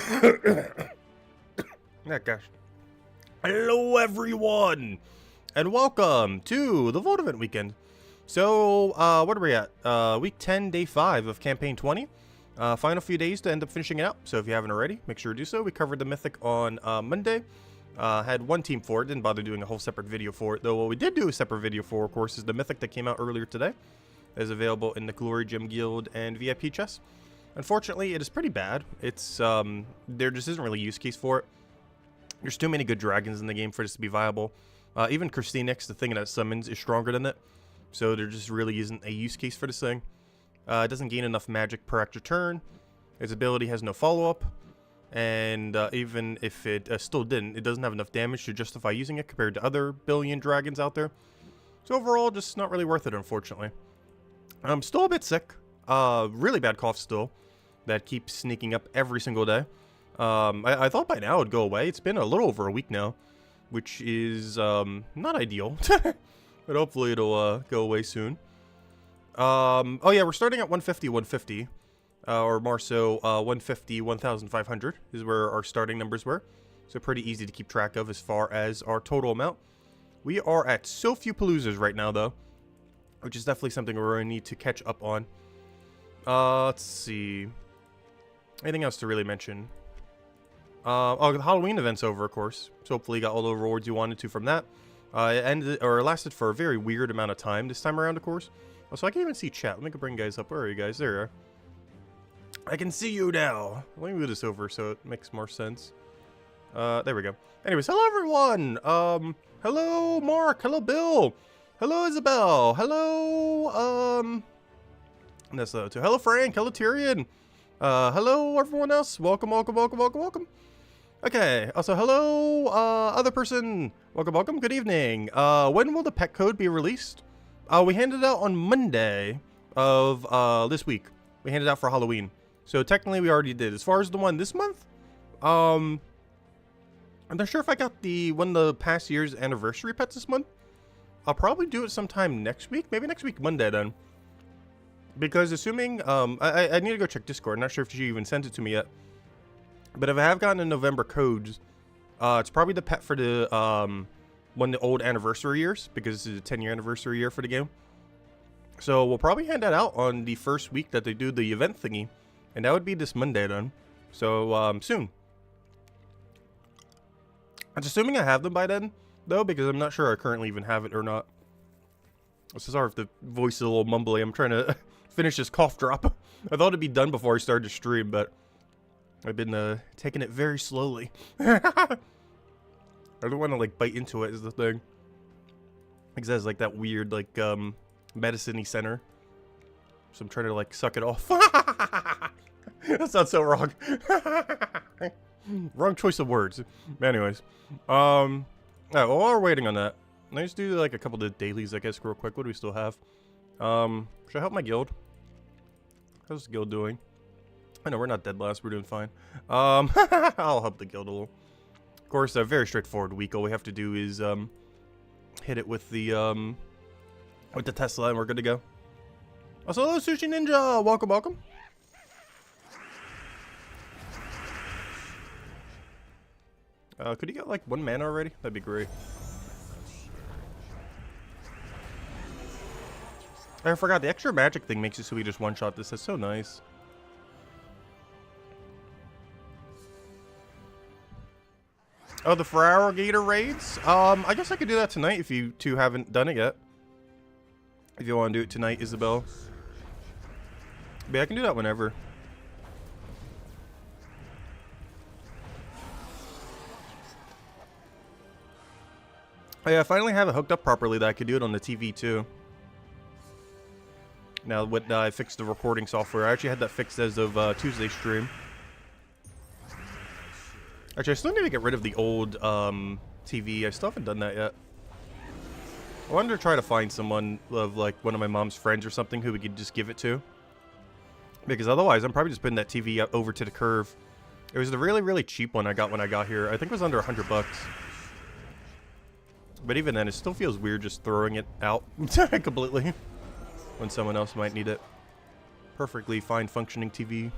Yeah, gosh. Hello, everyone, and welcome to the Vault Event Weekend. So, what are we at? Week 10, Day 5 of Campaign 20. Final few days to end up finishing it up, so if you haven't already, make sure to do so. We covered the Mythic on Monday. Had one team for it, didn't bother doing a whole separate video for it, though what we did do a separate video for, of course, is the Mythic that came out earlier today. It is available in the Glory Gem Guild and VIP chests. Unfortunately, it is pretty bad. It's, there just isn't really a use case for it. There's too many good dragons in the game for this to be viable. Even Christinix, the thing that summons, is stronger than it. So there just really isn't a use case for this thing. It doesn't gain enough magic per extra turn. Its ability has no follow-up. And even if it still didn't, it doesn't have enough damage to justify using it compared to other billion dragons out there. So overall, just not really worth it, unfortunately. I'm still a bit sick. Really bad cough still. That keeps sneaking up every single day. I thought by now it would go away. It's been a little over a week now, which is not ideal. But hopefully it'll go away soon. Oh yeah, we're starting at 150, or more so 150, 1,500 is where our starting numbers were. So pretty easy to keep track of as far as our total amount. We are at so few Paloozas right now, though, which is definitely something we're going to need to catch up on. Let's see. Anything else to really mention? Oh, the Halloween event's over, of course. So hopefully you got all the rewards you wanted to from that. It ended, or lasted for a very weird amount of time this time around, of course. Oh, so I can't even see chat. Let me go bring you guys up. Where are you guys? There you are. I can see you now. Let me move this over so it makes more sense. There we go. Anyways, hello everyone. Hello Mark. Hello Bill. Hello Isabel. Hello, that's too. Hello Frank. Hello Tyrion. Hello everyone else. Welcome, welcome, welcome, welcome, welcome. Okay, also hello, other person. Welcome, welcome, good evening. When will the pet code be released? We handed it out on Monday of, this week. We handed it out for Halloween. So technically we already did. As far as the one this month, I'm not sure if I got the one of the past year's anniversary pets this month. I'll probably do it sometime next week, maybe next week Monday then. Because assuming, I need to go check Discord. I'm not sure if she even sent it to me yet. But if I have gotten the November codes, it's probably the pet for the, one of the old anniversary years. Because this is a 10-year anniversary year for the game. So we'll probably hand that out on the first week that they do the event thingy. And that would be this Monday then. So, soon. I'm assuming I have them by then, though, because I'm not sure I currently even have it or not. I'm so sorry if the voice is a little mumbly. I'm trying to finish this cough drop. I thought it'd be done before I started to stream, but I've been taking it very slowly. I don't want to like bite into it is the thing. Because it has like that weird like medicine-y center. So I'm trying to like suck it off. That sounds so wrong. Wrong choice of words. Anyways. Alright, well, while we're waiting on that, let's do like a couple of dailies, I guess, real quick. What do we still have? Should I help my guild? How's the guild doing? I know we're not dead last. We're doing fine. I'll help the guild a little. Of course, a very straightforward week. All we have to do is hit it with the Tesla, and we're good to go. Also, hello, Sushi Ninja. Welcome, welcome. Could you get like 1 mana already? That'd be great. I forgot the extra magic thing makes it so we just one-shot this. That's so nice. Oh, the Ferraro Gator raids? I guess I could do that tonight if you two haven't done it yet. If you want to do it tonight, Isabel. But yeah, I can do that whenever. Oh, yeah, I finally have it hooked up properly that I could do it on the TV too. Now when I fixed the recording software. I actually had that fixed as of Tuesday's stream. Actually, I still need to get rid of the old TV. I still haven't done that yet. I wanted to try to find someone of like one of my mom's friends or something who we could just give it to. Because otherwise, I'm probably just putting that TV over to the curve. It was the really, really cheap one I got when I got here. I think it was under $100. But even then, it still feels weird just throwing it out completely when someone else might need it. Perfectly fine functioning TV.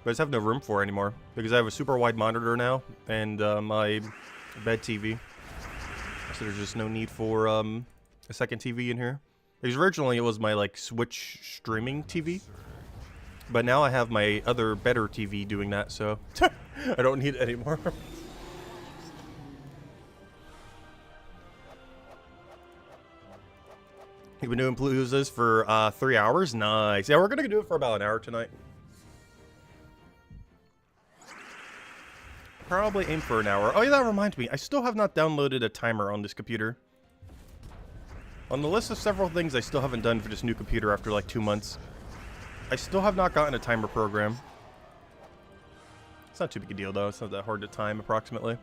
But I just have no room for it anymore because I have a super wide monitor now and my bed TV. So there's just no need for a second TV in here. Because originally it was my like Switch streaming TV. But now I have my other better TV doing that, so I don't need it anymore. You've been doing Paloozas for 3 hours? Nice. Yeah, we're going to do it for about an hour tonight. Probably aim for an hour. Oh yeah, that reminds me. I still have not downloaded a timer on this computer. On the list of several things I still haven't done for this new computer after like 2 months. I still have not gotten a timer program. It's not too big a deal though. It's not that hard to time approximately.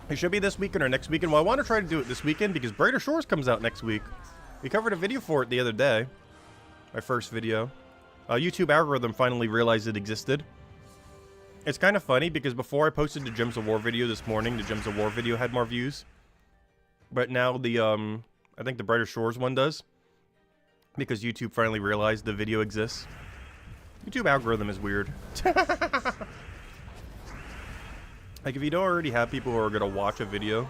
It should be this weekend or next weekend. Well, I want to try to do it this weekend because Brighter Shores comes out next week. We covered a video for it the other day. My first video. YouTube algorithm finally realized it existed. It's kind of funny because before I posted the Gems of War video this morning, the Gems of War video had more views. But now the, I think the Brighter Shores one does. Because YouTube finally realized the video exists. YouTube algorithm is weird. Like, if you don't already have people who are going to watch a video,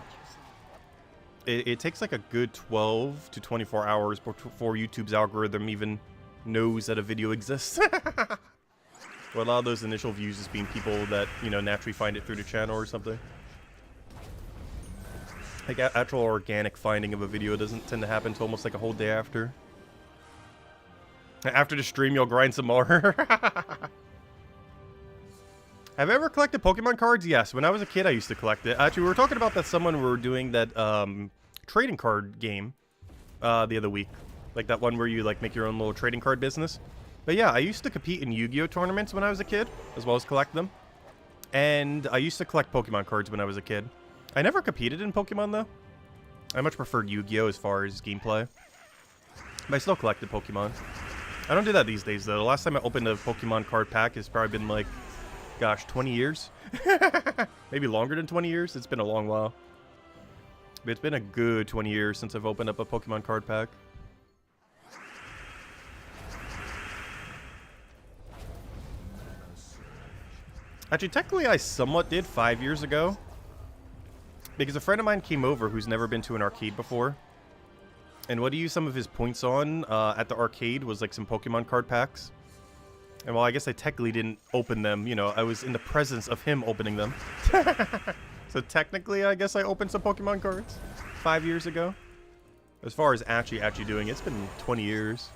it takes like a good 12 to 24 hours before YouTube's algorithm even knows that a video exists. Well, a lot of those initial views is being people that, you know, naturally find it through the channel or something. Like, actual organic finding of a video doesn't tend to happen until almost like a whole day after. After the stream, you'll grind some more. Have I ever collected Pokemon cards? Yes. When I was a kid, I used to collect it. Actually, we were talking about that someone we were doing that trading card game the other week. Like that one where you like make your own little trading card business. But yeah, I used to compete in Yu-Gi-Oh tournaments when I was a kid, as well as collect them. And I used to collect Pokemon cards when I was a kid. I never competed in Pokemon though. I much preferred Yu-Gi-Oh as far as gameplay. But I still collected Pokemon. I don't do that these days though. The last time I opened a Pokemon card pack has probably been like, gosh, 20 years? Maybe longer than 20 years? It's been a long while. But it's been a good 20 years since I've opened up a Pokemon card pack. Actually, technically I somewhat did 5 years ago. Because a friend of mine came over who's never been to an arcade before. And what he used some of his points on at the arcade was like some Pokemon card packs. And while I guess I technically didn't open them, you know, I was in the presence of him opening them. So technically, I guess I opened some Pokemon cards 5 years ago. As far as actually doing it, it's been 20 years.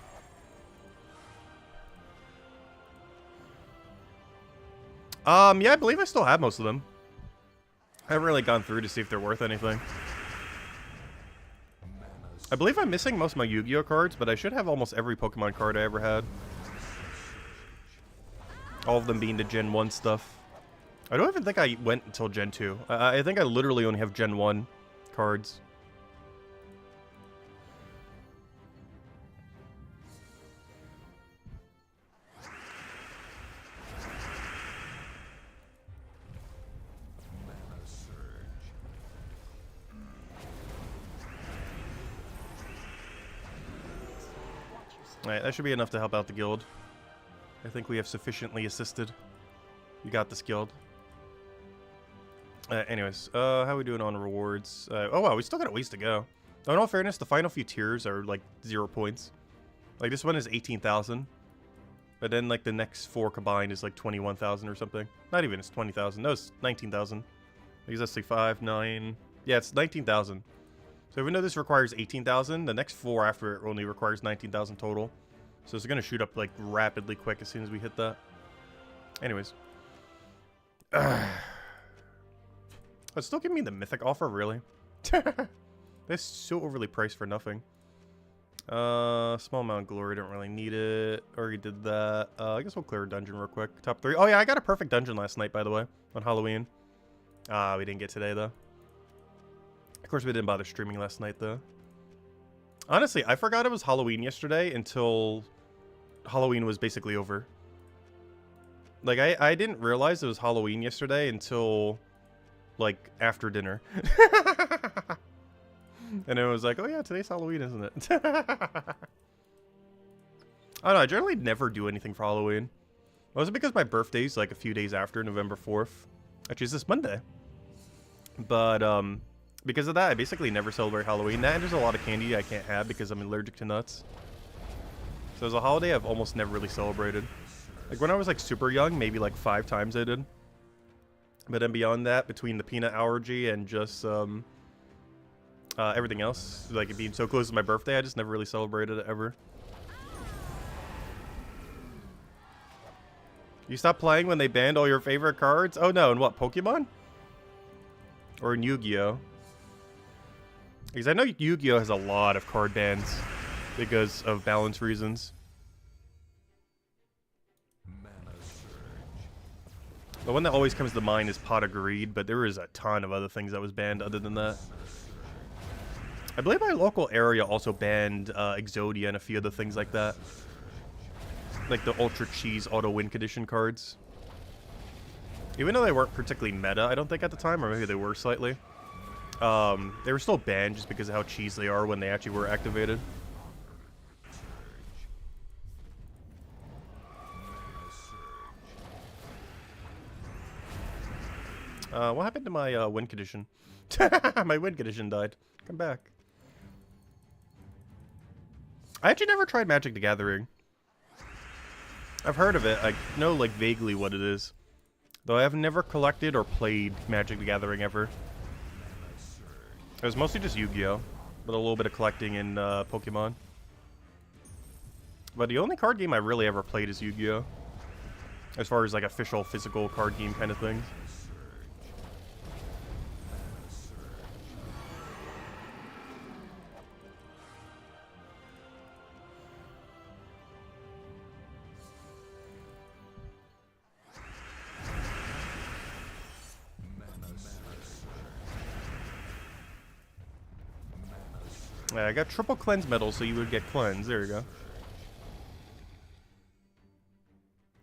Yeah, I believe I still have most of them. I haven't really gone through to see if they're worth anything. I believe I'm missing most of my Yu-Gi-Oh cards, but I should have almost every Pokemon card I ever had. All of them being the Gen 1 stuff. I don't even think I went until Gen 2. I think I literally only have Gen 1 cards. Alright, that should be enough to help out the guild. I think we have sufficiently assisted. You got this guild. Anyways, how are we doing on rewards? Oh wow, we still got a ways to go. In all fairness, the final few tiers are like 0 points. Like this one is 18,000. But then like the next 4 combined is like 21,000 or something. Not even, it's 20,000. No, it's 19,000. Because that's like 5, 9... Yeah, it's 19,000. So even though this requires 18,000, the next 4 after it only requires 19,000 total. So it's going to shoot up like rapidly quick as soon as we hit that. Anyways. But still give me the mythic offer, really? That's so overly priced for nothing. Small amount of glory, don't really need it. Already did that. I guess we'll clear a dungeon real quick. Top 3. Oh yeah, I got a perfect dungeon last night, by the way, on Halloween. We didn't get today, though. Of course, we didn't bother streaming last night, though. Honestly, I forgot it was Halloween yesterday until Halloween was basically over. Like, I didn't realize it was Halloween yesterday until like after dinner. And it was like, oh yeah, today's Halloween, isn't it? I don't know, I generally never do anything for Halloween. Was it because my birthday's like a few days after November 4th? Actually, it's this Monday. But, because of that, I basically never celebrate Halloween. And there's a lot of candy I can't have because I'm allergic to nuts. So as a holiday, I've almost never really celebrated. Like when I was like super young, maybe like 5 times I did. But then beyond that, between the peanut allergy and just, everything else, like it being so close to my birthday, I just never really celebrated it ever. You stopped playing when they banned all your favorite cards? Oh no, in what, Pokemon? Or in Yu-Gi-Oh? Because I know Yu-Gi-Oh has a lot of card bans because of balance reasons. The one that always comes to mind is Pot of Greed, but there is a ton of other things that was banned other than that. I believe my local area also banned Exodia and a few other things like that. Like the Ultra Cheese Auto Win Condition cards. Even though they weren't particularly meta, I don't think at the time, or maybe they were slightly. They were still banned just because of how cheese they are when they actually were activated. What happened to my win condition? My win condition died. Come back. I actually never tried Magic the Gathering. I've heard of it. I know like vaguely what it is. Though I have never collected or played Magic the Gathering ever. It was mostly just Yu-Gi-Oh! With a little bit of collecting in Pokemon. But the only card game I really ever played is Yu-Gi-Oh! As far as like official physical card game kind of things. Yeah, I got triple cleanse medals, so you would get cleanse. There you go.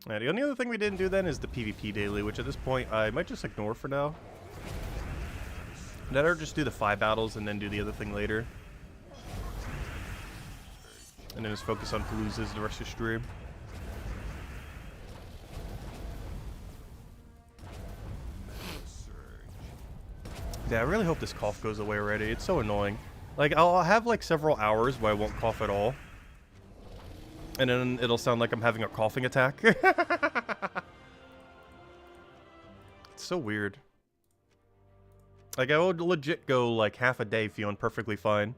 Yeah, the only other thing we didn't do then is the PvP daily, which at this point I might just ignore for now. Better just do the 5 battles and then do the other thing later. And then just focus on Paloozas the rest of the stream. Yeah, I really hope this cough goes away already. It's so annoying. Like, I'll have like several hours where I won't cough at all. And then it'll sound like I'm having a coughing attack. It's so weird. Like, I would legit go like half a day feeling perfectly fine.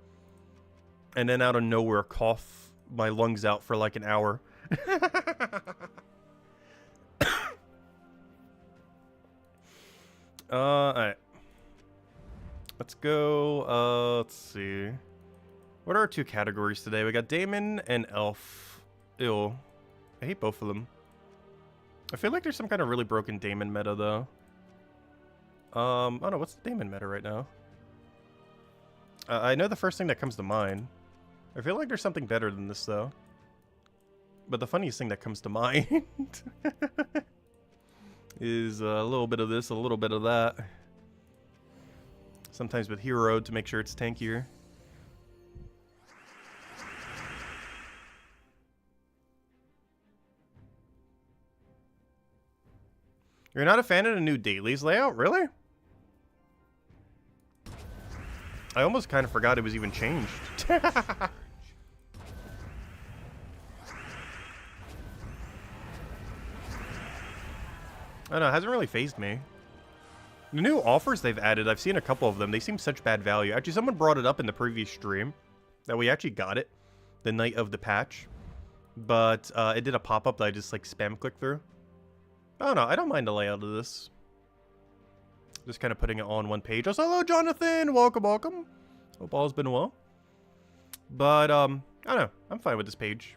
And then out of nowhere cough my lungs out for like an hour. Alright. Let's go, let's see. What are our 2 categories today? We got Daemon and Elf. Ew. I hate both of them. I feel like there's some kind of really broken Daemon meta, though. I don't know, what's the Daemon meta right now? I know the first thing that comes to mind. I feel like there's something better than this, though. But the funniest thing that comes to mind is a little bit of this, a little bit of that. Sometimes with Hero to make sure it's tankier. You're not a fan of the new dailies layout? Really? I almost kind of forgot it was even changed. I don't know, it hasn't really fazed me. The new offers they've added, I've seen a couple of them. They seem such bad value. Actually, someone brought it up in the previous stream that we actually got it the night of the patch. But it did a pop-up that I just like spam clicked through. I don't know. I don't mind the layout of this. Just kind of putting it all on one page. Also, hello, Jonathan. Welcome, welcome. Hope all's been well. But, I don't know. I'm fine with this page.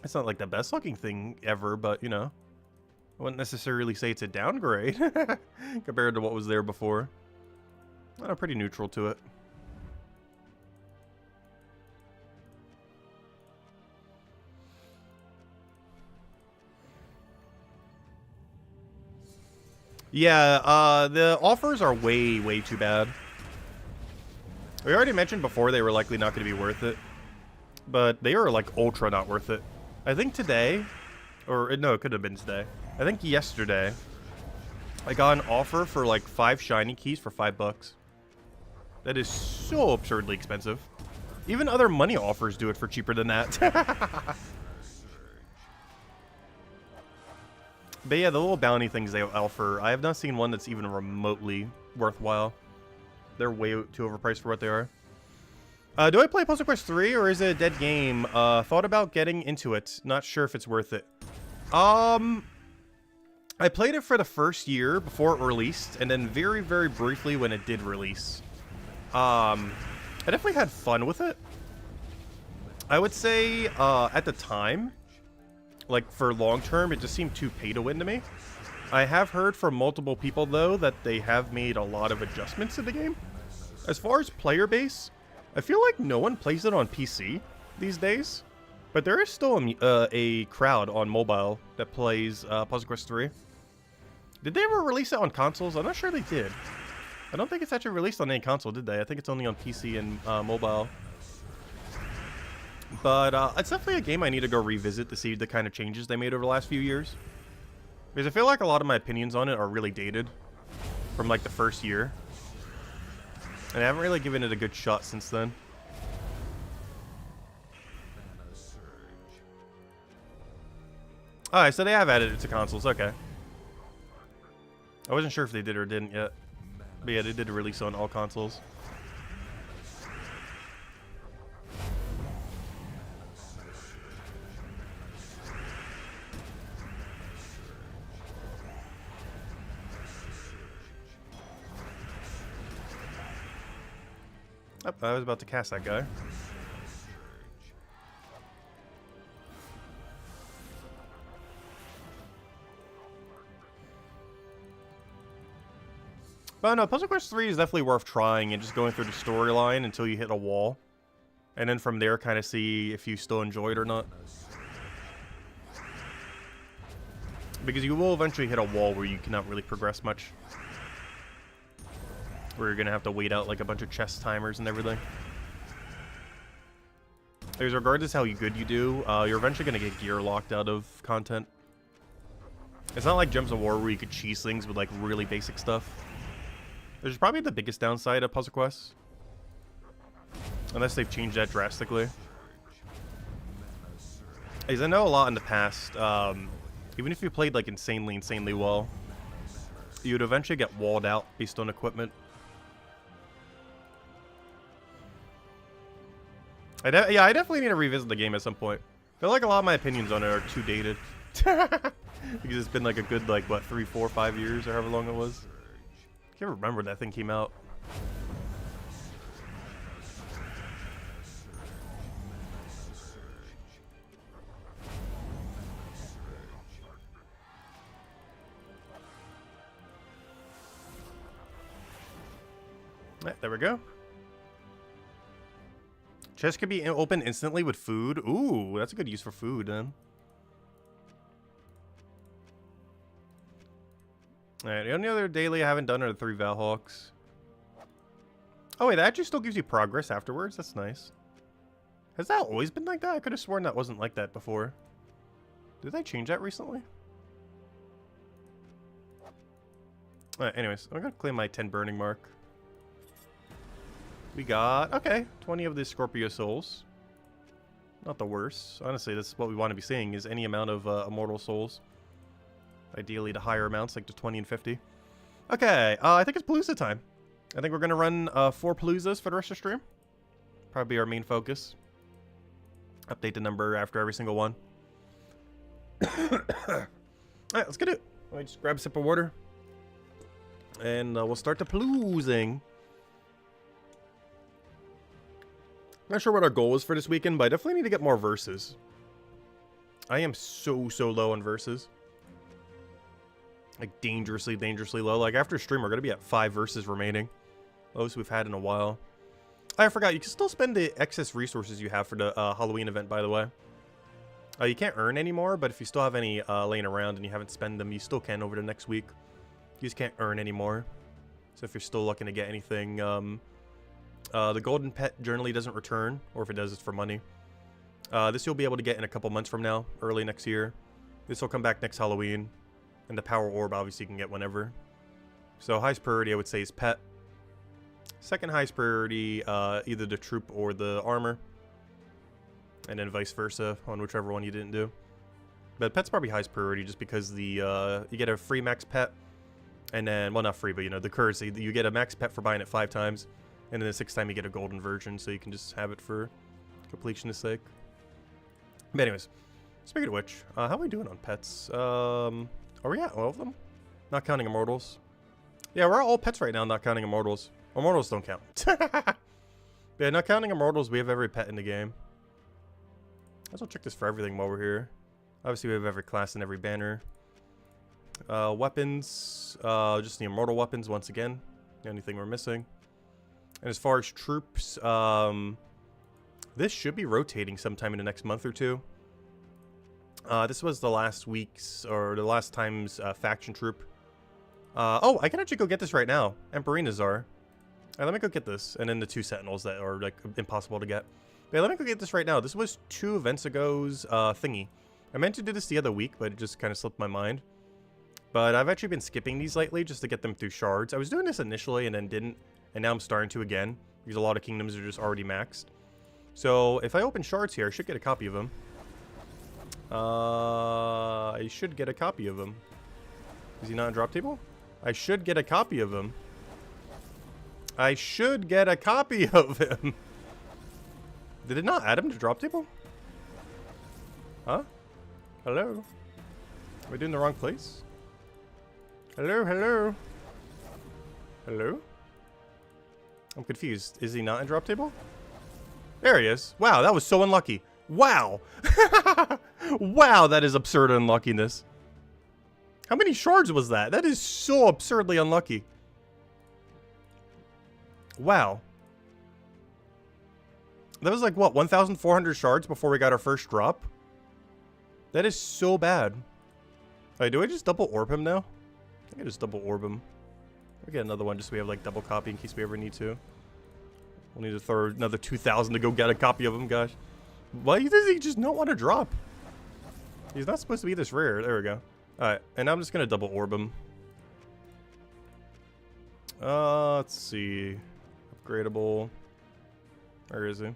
It's not like the best looking thing ever, but, you know. I wouldn't necessarily say it's a downgrade compared to what was there before. I'm pretty neutral to it. Yeah, the offers are way, way too bad. We already mentioned before they were likely not going to be worth it. But they are, like, ultra not worth it. I think today, or no, it could have been today. I think yesterday, I got an offer for, like, 5 shiny keys for $5. That is so absurdly expensive. Even other money offers do it for cheaper than that. But yeah, the little bounty things they offer, I have not seen one that's even remotely worthwhile. They're way too overpriced for what they are. Do I play Puzzle Quest 3 or is it a dead game? Thought about getting into it. Not sure if it's worth it. I played it for the first year before it released, and then very, very briefly when it did release. I definitely had fun with it. I would say, at the time, like, for long term, it just seemed too pay to win to me. I have heard from multiple people, though, that they have made a lot of adjustments to the game. As far as player base, I feel like no one plays it on PC these days. But there is still a crowd on mobile that plays Puzzle Quest 3. Did they ever release it on consoles? I'm not sure they did. I don't think it's actually released on any console, did they? I think it's only on PC and mobile. But it's definitely a game I need to go revisit to see the kind of changes they made over the last few years. Because I feel like a lot of my opinions on it are really dated from, like, the first year. And I haven't really given it a good shot since then. Alright, so they have added it to consoles, okay. I wasn't sure if they did or didn't yet. But yeah, they did release on all consoles. Oh, I was about to cast that guy. But no, Puzzle Quest 3 is definitely worth trying and just going through the storyline until you hit a wall. And then from there, kind of see if you still enjoy it or not. Because you will eventually hit a wall where you cannot really progress much. Where you're going to have to wait out like a bunch of chest timers and everything. Because regardless how good you do, you're eventually going to get gear locked out of content. It's not like Gems of War where you could cheese things with like really basic stuff. Which is probably the biggest downside of Puzzle Quest. Unless they've changed that drastically. As I know a lot in the past, even if you played like insanely well, you'd eventually get walled out based on equipment. I definitely need to revisit the game at some point. I feel like a lot of my opinions on it are too dated. Because it's been like a good, like, what, 3, 4, 5 years or however long it was. I can't remember when that thing came out. Right, there we go. Chest can be opened instantly with food. Ooh, that's a good use for food, then. Alright, the only other daily I haven't done are the 3 Valhawks. Oh, wait, that actually still gives you progress afterwards? That's nice. Has that always been like that? I could have sworn that wasn't like that before. Did they change that recently? Alright, anyways, I'm gonna claim my 10 burning mark. We got, okay, 20 of the Scorpio souls. Not the worst. Honestly, this is what we want to be seeing, is any amount of immortal souls. Ideally, the higher amounts, like the 20 and 50. Okay, I think it's Palooza time. I think we're going to run 4 Paloozas for the rest of the stream. Probably our main focus. Update the number after every single one. Alright, let's get it. Let me just grab a sip of water. And we'll start the Paloozing. Not sure what our goal is for this weekend, but I definitely need to get more verses. I am so low on verses. Like, dangerously low. Like, after stream, we're going to be at 5 verses remaining. Lowest we've had in a while. I forgot, you can still spend the excess resources you have for the Halloween event, by the way. You can't earn anymore, but if you still have any laying around and you haven't spent them, you still can over the next week. You just can't earn anymore. So if you're still looking to get anything, the golden pet generally doesn't return, or if it does, it's for money. This you'll be able to get in a couple months from now, early next year. This will come back next Halloween. And the power orb, obviously, you can get whenever. So highest priority, I would say, is pet. Second highest priority, either the troop or the armor. And then vice versa, on whichever one you didn't do. But pet's probably highest priority just because the you get a free max pet. And then, well, not free, but, you know, the currency. You get a max pet for buying it 5 times. And then the 6th time you get a golden version, so you can just have it for completion's sake. But anyways, speaking of which, how are we doing on pets? Are we at all of them? Not counting immortals. Yeah, we're at all pets right now, not counting immortals. Immortals don't count. Yeah, not counting immortals, we have every pet in the game. Let's check this for everything while we're here. Obviously, we have every class and every banner. Weapons, just the immortal weapons once again. The only thing we're missing. And as far as troops, this should be rotating sometime in the next month or two. This was the last week's, or the last time's faction troop. Oh, I can actually go get this right now. Emperina Czar. Alright, let me go get this. And then the 2 sentinels that are, like, impossible to get. Yeah, let me go get this right now. This was 2 events ago's thingy. I meant to do this the other week, but it just kind of slipped my mind. But I've actually been skipping these lately just to get them through shards. I was doing this initially and then didn't. And now I'm starting to again. Because a lot of kingdoms are just already maxed. So, if I open shards here, I should get a copy of them. I should get a copy of him. Is he not on drop table? I should get a copy of him. I should get a copy of him. Did it not add him to drop table? Huh? Hello? Are we doing the wrong place? Hello, hello? Hello? I'm confused. Is he not in drop table? There he is. Wow, that was so unlucky. Wow. Wow, that is absurd unluckiness. How many shards was that? That is so absurdly unlucky. Wow. That was like, what, 1,400 shards before we got our first drop? That is so bad. Alright, do I just double orb him now? I think I just double orb him. We'll get another one just so we have like double copy in case we ever need to. We'll need to throw another 2,000 to go get a copy of him, gosh. Why does he just not want to drop? He's not supposed to be this rare. There we go. Alright, and I'm just going to double orb him. Let's see. Upgradable. Where is he?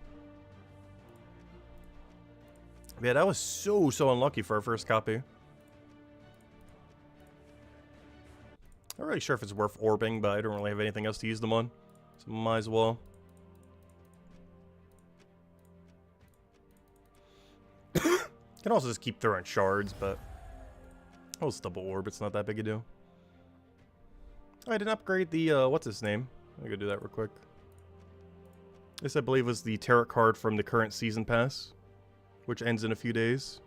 Yeah, that was so unlucky for our first copy. Not really sure if it's worth orbing, but I don't really have anything else to use them on. So might as well. Can also just keep throwing shards, but I'll just double orb. It's not that big a deal. I didn't upgrade the, what's his name? I'm gonna do that real quick. This, I believe, was the tarot card from the current season pass, which ends in a few days.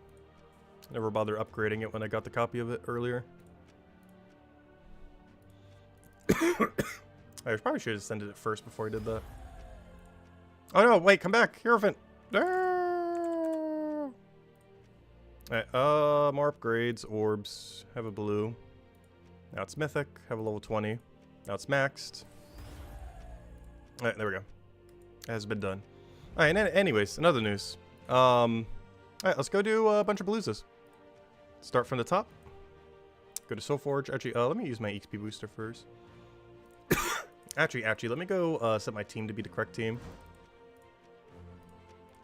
Never bothered upgrading it when I got the copy of it earlier. I probably should have sent it first before I did that. Oh no, wait, come back, Hierophant. Alright, more upgrades, orbs, have a blue. Now it's mythic, have a level 20. Now it's maxed. Alright, there we go. It has been done. Alright, anyways, another news. Alright, let's go do a bunch of blues. Start from the top. Go to Soulforge. Actually, let me use my XP booster first. Actually, let me go set my team to be the correct team.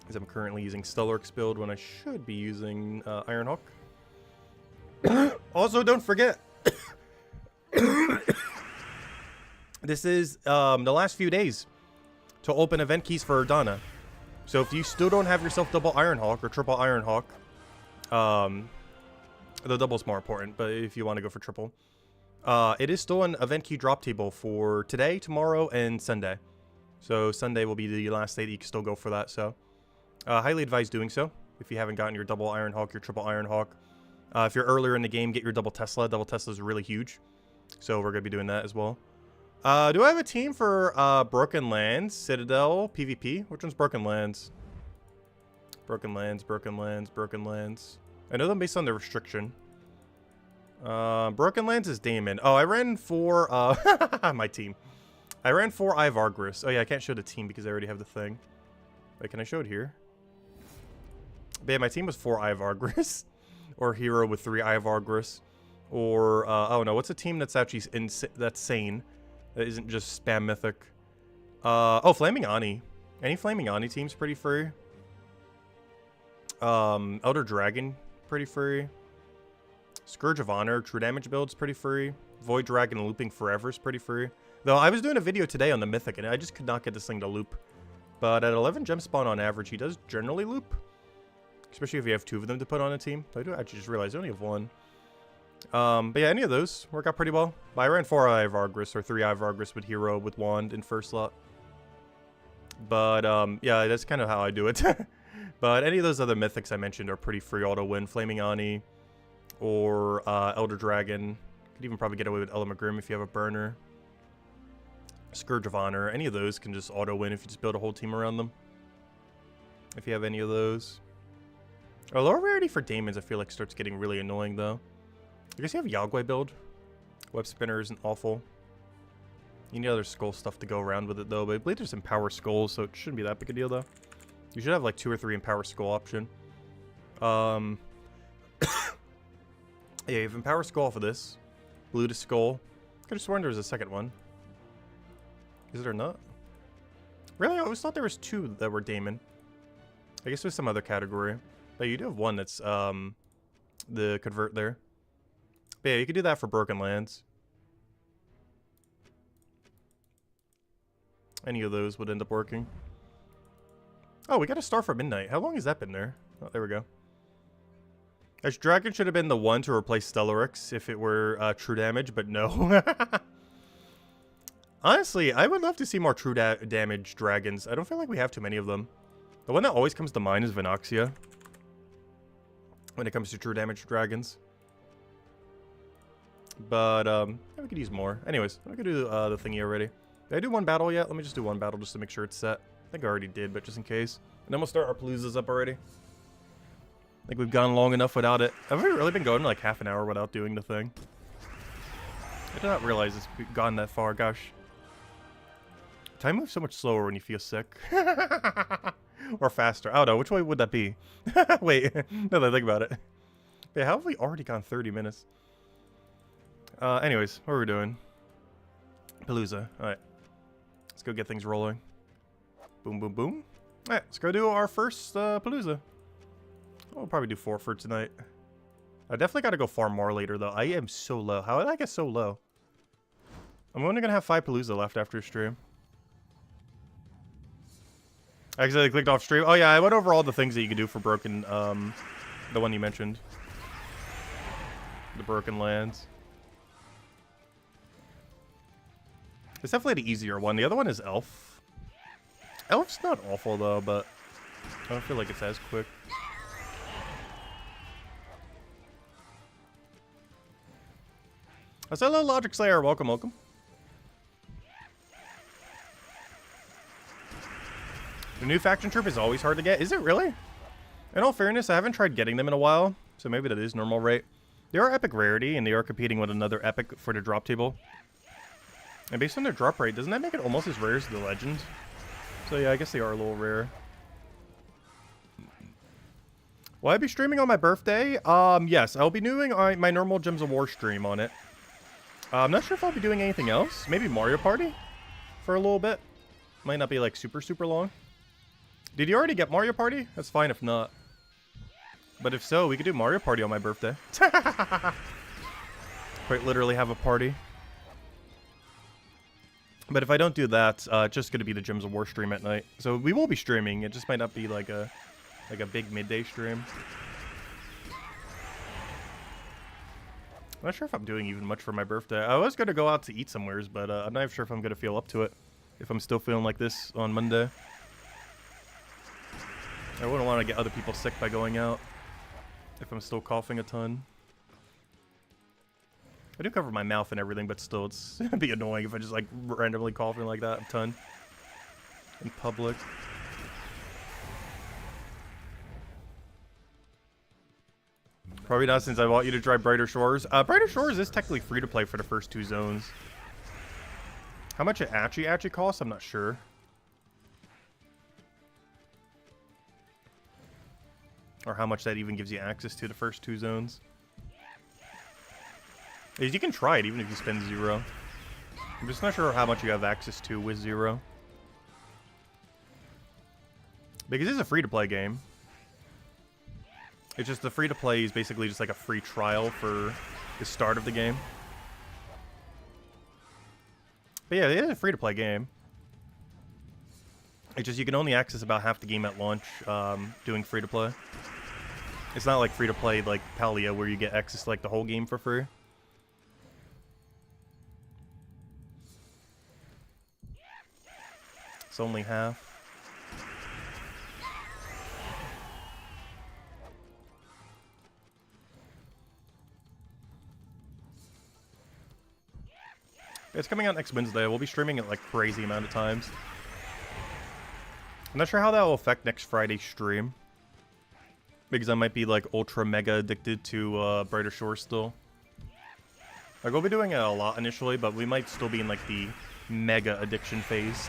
Because I'm currently using Stellark's build when I should be using Ironhawk. Also, don't forget, this is the last few days to open event keys for Erdana. So if you still don't have yourself double Ironhawk or triple Ironhawk, the double's more important, but if you want to go for triple, it is still an event key drop table for today, tomorrow, and Sunday. So Sunday will be the last day that you can still go for that. So highly advise doing so if you haven't gotten your double Ironhawk, your triple Ironhawk. If you're earlier in the game, get your double Tesla. Double Tesla is really huge. So we're going to be doing that as well. Do I have a team for Broken Lands, Citadel, PvP? Which one's Broken Lands? Broken Lands, Broken Lands, Broken Lands. I know them based on the restriction. Broken Lands is Damon. Oh, I ran for my team. I ran for Ivargris. Oh yeah, I can't show the team because I already have the thing. Wait, can I show it here? But yeah, my team was 4 Ivargris. Or hero with 3 Ivargris. Or, oh no, what's a team that's actually that's sane? That isn't just spam mythic. Oh, Flaming Ani. Any Flaming Ani team's pretty free. Elder Dragon, pretty free. Scourge of Honor, True Damage build's pretty free. Void Dragon looping forever is pretty free. Though I was doing a video today on the Mythic and I just could not get this thing to loop. But at 11 gem spawn on average, he does generally loop. Especially if you have 2 of them to put on a team. I do actually just realize I only have 1. But yeah, any of those work out pretty well. But I ran 4 Ivargris or 3 Ivargris with hero with wand in first slot. But yeah, that's kind of how I do it. But any of those other mythics I mentioned are pretty free auto win. Flaming Ani or Elder Dragon. Could even probably get away with Elamagrim if you have a burner. Scourge of Honor. Any of those can just auto win if you just build a whole team around them. If you have any of those. A lower rarity for Daemons I feel like starts getting really annoying though. I guess you have Yagway build. Web Spinner isn't awful. You need other skull stuff to go around with it though, but I believe there's Empower Skulls, so it shouldn't be that big a deal though. You should have like 2 or 3 Empower Skull option. Yeah, you have Empower Skull for this. Blue to Skull. I could have sworn there was a second one. Is there not? Really? I always thought there was 2 that were Daemon. I guess there's some other category. But you do have one that's the convert there. But yeah, you could do that for Broken Lands. Any of those would end up working. Oh, we got a Star for Midnight. How long has that been there? Oh, there we go. As Dragon should have been the one to replace Stellaryx if it were true damage, but no. Honestly, I would love to see more true damage dragons. I don't feel like we have too many of them. The one that always comes to mind is Venoxia. When it comes to true damage dragons. But, yeah, we could use more. Anyways, I could do the thingy already. Did I do 1 battle yet? Let me just do 1 battle just to make sure it's set. I think I already did, but just in case. And then we'll start our Paloozas up already. I think we've gone long enough without it. Have we really been going like half an hour without doing the thing? I did not realize it's gone that far, gosh. Time moves so much slower when you feel sick. Or faster. I don't know, which way would that be? Wait, now that I think about it. Yeah, how have we already gone 30 minutes? Anyways, what are we doing? Palooza. Alright. Let's go get things rolling. Boom, boom, boom. Alright, let's go do our first Palooza. We'll probably do 4 for tonight. I definitely got to go farm more later, though. I am so low. How did I get so low? I'm only going to have 5 Palooza left after stream. I accidentally clicked off stream. Oh, yeah, I went over all the things that you can do for Broken, the one you mentioned. The Broken Lands. It's definitely the easier one. The other one is Elf. Elf's not awful, though, but I don't feel like it's as quick. Hello, Logic Slayer. Welcome, welcome. The new faction troop is always hard to get. Is it really? In all fairness, I haven't tried getting them in a while, so maybe that is normal rate. They are epic rarity, and they are competing with another epic for the drop table. And based on their drop rate, doesn't that make it almost as rare as the legend? So yeah, I guess they are a little rare. Will I be streaming on my birthday? Yes, I'll be doing my normal Gems of War stream on it. I'm not sure if I'll be doing anything else. Maybe Mario Party for a little bit. Might not be like super long. Did you already get Mario Party? That's fine if not. But if so, we could do Mario Party on my birthday. Quite literally have a party. But if I don't do that, it's just going to be the Gems of War stream at night. So we will be streaming. It just might not be like a big midday stream. I'm not sure if I'm doing even much for my birthday. I was going to go out to eat somewheres, but I'm not sure if I'm going to feel up to it. If I'm still feeling like this on Monday. I wouldn't want to get other people sick by going out. If I'm still coughing a ton. I do cover my mouth and everything, but still, it's gonna be annoying if I just like randomly coughing like that a ton in public. Probably not, since I want you to try Brighter Shores. Brighter Shores is technically free to play for the first 2 zones. How much it actually costs, I'm not sure. Or how much that even gives you access to the first 2 zones. You can try it even if you spend 0. I'm just not sure how much you have access to with 0. Because it's a free-to-play game. It's just the free-to-play is basically just like a free trial for the start of the game. But yeah, it is a free-to-play game. It's just you can only access about half the game at launch doing free-to-play. It's not like free-to-play like Palia where you get access to like the whole game for free. It's only half. It's coming out next Wednesday. We'll be streaming it like crazy amount of times. I'm not sure how that will affect next Friday's stream. Because I might be like ultra mega addicted to Brighter Shores still. Like we'll be doing it a lot initially, but we might still be in like the mega addiction phase.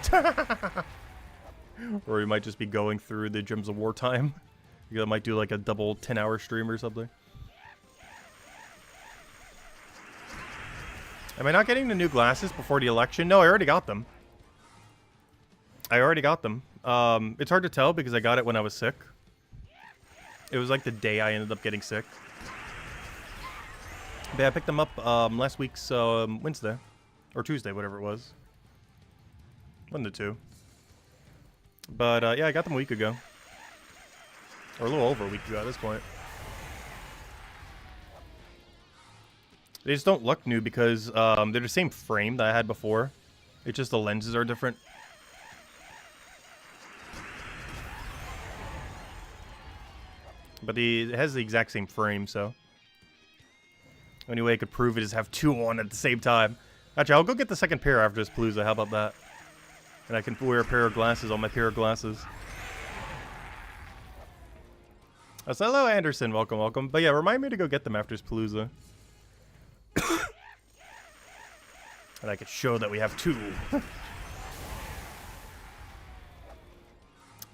Or we might just be going through the Gems of War time. I might do like a double 10-hour stream or something. Am I not getting the new glasses before the election? No, I already got them. It's hard to tell because I got it when I was sick. It was like the day I ended up getting sick. But yeah, I picked them up last week's Wednesday. Or Tuesday, whatever it was. 1 to 2. But yeah, I got them a week ago. Or a little over a week ago at this point. They just don't look new because they're the same frame that I had before. It's just the lenses are different. But it has the exact same frame, so. Only way I could prove it is have 2 on at the same time. Actually, I'll go get the second pair after this Palooza. How about that? And I can wear a pair of glasses on my pair of glasses. Oh, so hello, Anderson. Welcome, welcome. But yeah, remind me to go get them after this Palooza. And I could show that we have 2.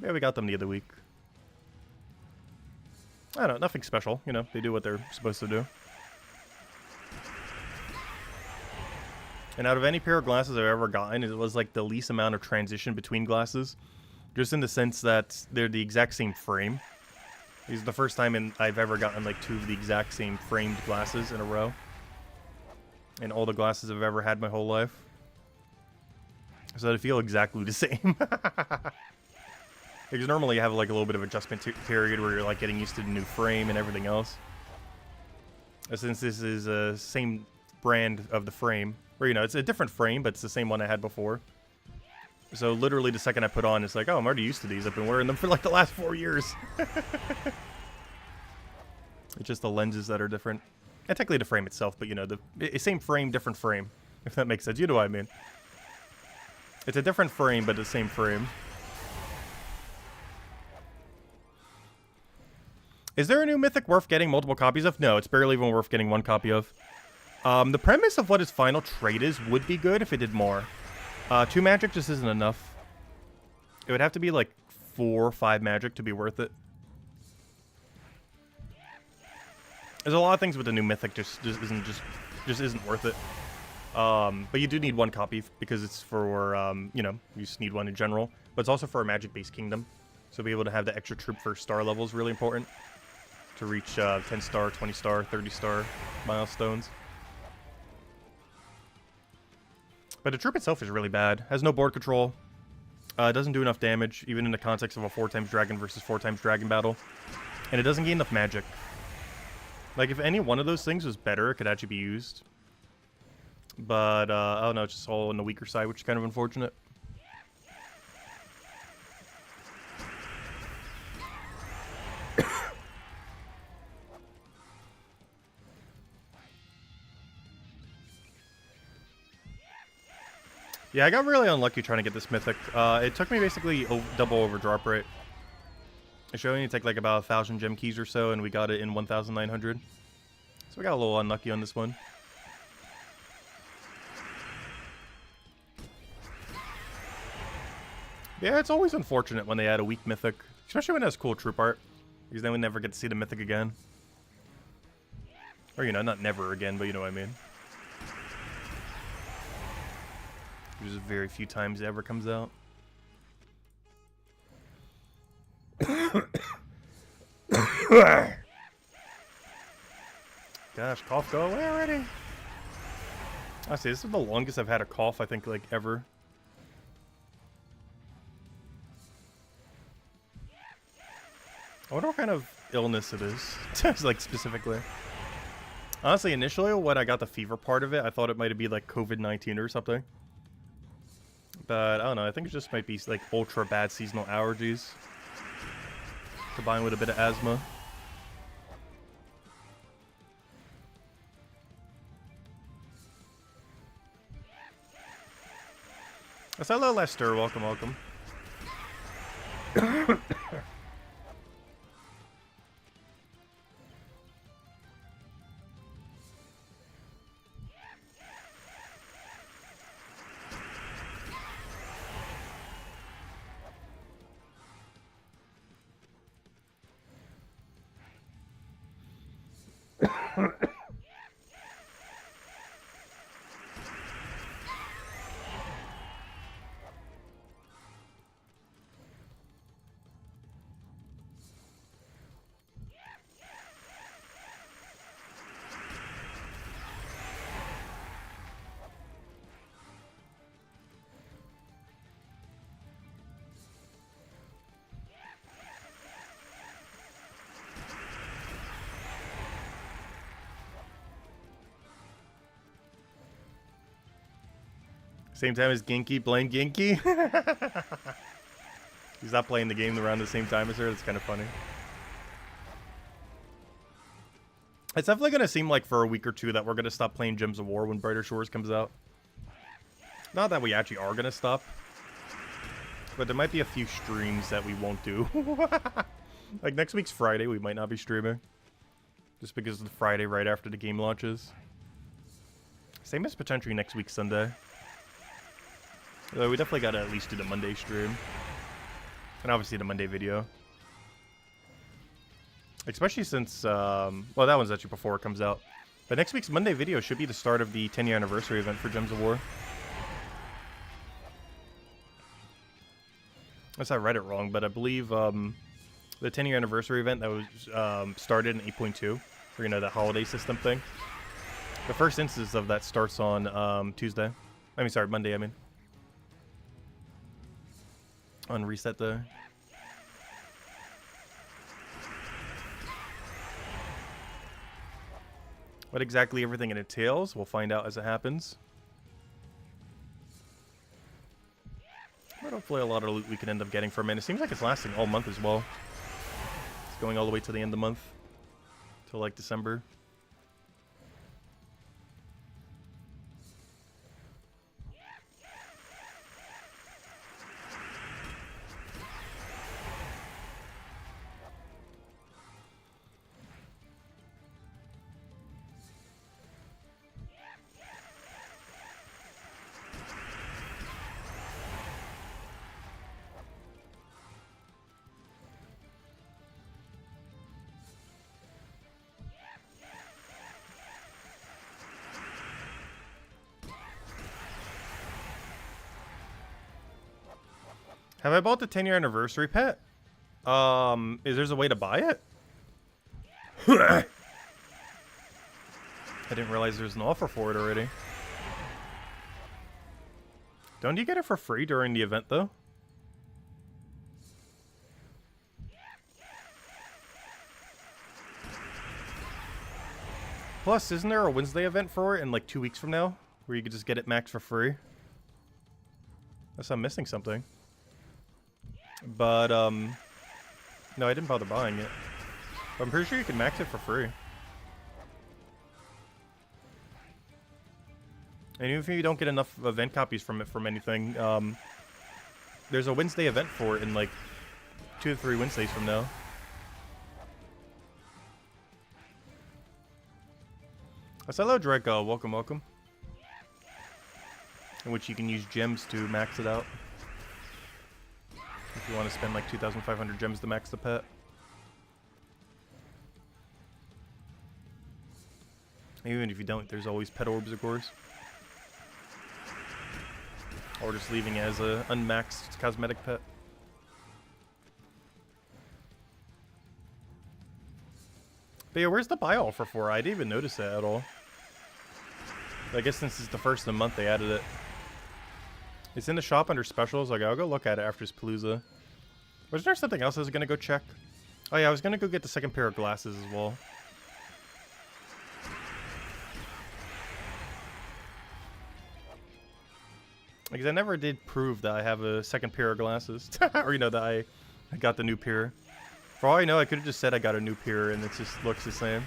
Yeah, we got them the other week. I don't know, nothing special. You know, they do what they're supposed to do. And out of any pair of glasses I've ever gotten, it was like the least amount of transition between glasses. Just in the sense that they're the exact same frame. This is the first time I've ever gotten like 2 of the exact same framed glasses in a row. And all the glasses I've ever had my whole life. So they feel exactly the same. Because normally you have like a little bit of adjustment period where you're like getting used to the new frame and everything else. Since this is the same brand of the frame, or you know, it's a different frame, but it's the same one I had before. So literally the second I put on, it's like, oh, I'm already used to these. I've been wearing them for like the last 4 years. It's just the lenses that are different. And technically the frame itself, but you know, the same frame, different frame. If that makes sense. You know what I mean. It's a different frame, but the same frame. Is there a new Mythic worth getting multiple copies of? No, it's barely even worth getting 1 copy of. The premise of what its final trade is would be good if it did more. 2 magic just isn't enough. It would have to be like 4 or 5 magic to be worth it. There's a lot of things with the new Mythic just isn't worth it. But you do need 1 copy because it's for, you know, you just need 1 in general. But it's also for a magic-based kingdom. So be able to have the extra troop for star level is really important. To reach 10-star, 20-star, 30-star milestones. But the troop itself is really bad. Has no board control. Doesn't do enough damage, even in the context of a 4x dragon versus 4x dragon battle. And it doesn't gain enough magic. Like, if any one of those things was better, it could actually be used. But, I don't know, it's just all on the weaker side, which is kind of unfortunate. Yeah, I got really unlucky trying to get this Mythic. It took me basically double over drop rate. It should only take like about 1,000 gem keys or so, and we got it in 1,900. So we got a little unlucky on this one. Yeah, it's always unfortunate when they add a weak mythic, especially when it has cool troop art, because then we never get to see the mythic again. Or, you know, not never again, but you know what I mean. There's very few times it ever comes out. Gosh, cough, go away already. Honestly, this is the longest I've had a cough, I think, like, ever. I wonder what kind of illness it is, like, specifically. Honestly, initially, when I got the fever part of it, I thought it might be, like, COVID-19 or something. But, I don't know, I think it just might be, like, ultra bad seasonal allergies, combined with a bit of asthma. Yes, hello, Lester. Welcome, welcome. Same time as Genki. Blame Genki. He's not playing the game around the same time as her. That's kind of funny. It's definitely going to seem like for a week or two that we're going to stop playing Gems of War when Brighter Shores comes out. Not that we actually are going to stop. But there might be a few streams that we won't do. Like next week's Friday, we might not be streaming. Just because it's the Friday right after the game launches. Same as potentially next week's Sunday. Though we definitely gotta at least do the Monday stream. And obviously the Monday video. Especially since, well, that one's actually before it comes out. But next week's Monday video should be the start of the 10-year anniversary event for Gems of War. Unless I read it wrong, but I believe the 10-year anniversary event that was started in 8.2, or, you know, the holiday system thing. The first instance of that starts on Tuesday. I mean, sorry, Monday, I mean. On reset day. What exactly everything it entails, we'll find out as it happens. But hopefully a lot of loot we can end up getting from it. It seems like it's lasting all month as well. It's going all the way to the end of the month. Till like December. Have I bought the 10-year anniversary pet? Is there a way to buy it? I didn't realize there's an offer for it already. Don't you get it for free during the event, though? Plus, isn't there a Wednesday event for it in like 2 weeks from now? Where you could just get it max for free? Unless I'm missing something. But, no, I didn't bother buying it. But I'm pretty sure you can max it for free. And even if you don't get enough event copies from it from anything, there's a Wednesday event for it in like 2 to 3 Wednesdays from now. Hello, Draco. Welcome, welcome. In which you can use gems to max it out. If you want to spend like 2,500 gems to max the pet. Even if you don't, there's always pet orbs, of course. Or just leaving as a unmaxed cosmetic pet. But yeah, where's the buy all for 4? I didn't even notice that at all. I guess since it's the first of the month, they added it. It's in the shop under specials. Like, I'll go look at it after Palooza. Was there something else I was gonna go check? Oh yeah, I was gonna go get the second pair of glasses as well. Because I never did prove that I have a second pair of glasses. Or, you know, that I got the new pair. For all I know, I could have just said I got a new pair and it just looks the same.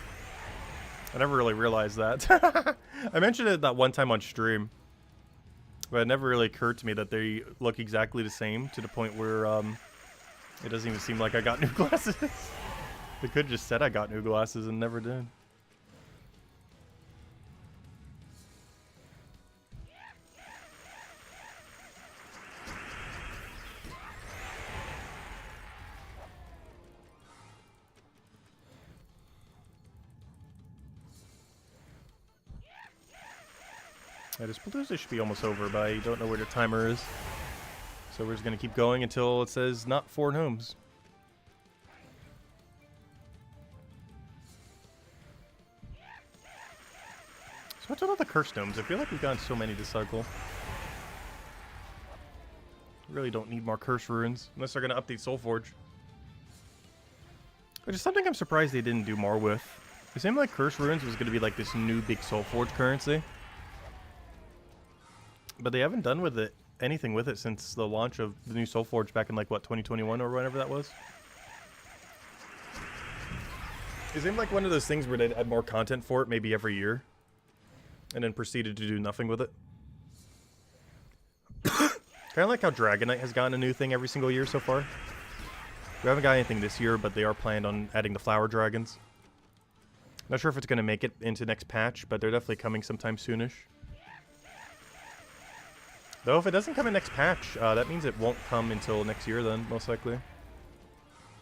I never really realized that. I mentioned it that one time on stream. But it never really occurred to me that they look exactly the same to the point where it doesn't even seem like I got new glasses. They could have just said I got new glasses and never did. Yeah, this Palooza should be almost over, but I don't know where the timer is. So we're just going to keep going until it says not 4 homes. So what's about the cursed gnomes? I feel like we've gotten so many this cycle. Really don't need more curse runes, unless they're going to update Soulforge. Which is something I'm surprised they didn't do more with. It seemed like curse runes was going to be like this new big Soulforge currency. But they haven't done with it anything with it since the launch of the new Soulforge back in like what, 2021 or whatever that was. It seemed like one of those things where they'd add more content for it maybe every year, and then proceeded to do nothing with it. Kind of like how Dragonite has gotten a new thing every single year so far. We haven't got anything this year, but they are planned on adding the flower dragons. Not sure if it's going to make it into next patch, but they're definitely coming sometime soonish. Though if it doesn't come in next patch, that means it won't come until next year then, most likely.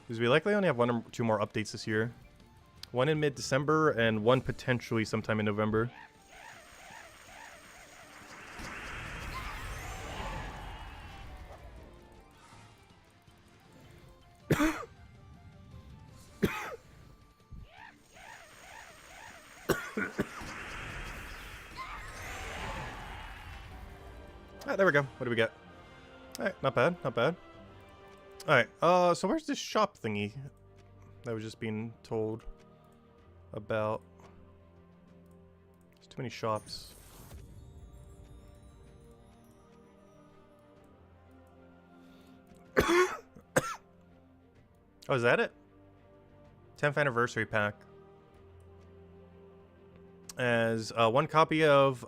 Because we likely only have 1 or 2 more updates this year. One in mid-December, and one potentially sometime in November. There we go. What do we get? Alright, not bad, not bad. Alright, so where's this shop thingy that was just being told about? There's too many shops. Oh, is that it? 10th anniversary pack. As 1 copy of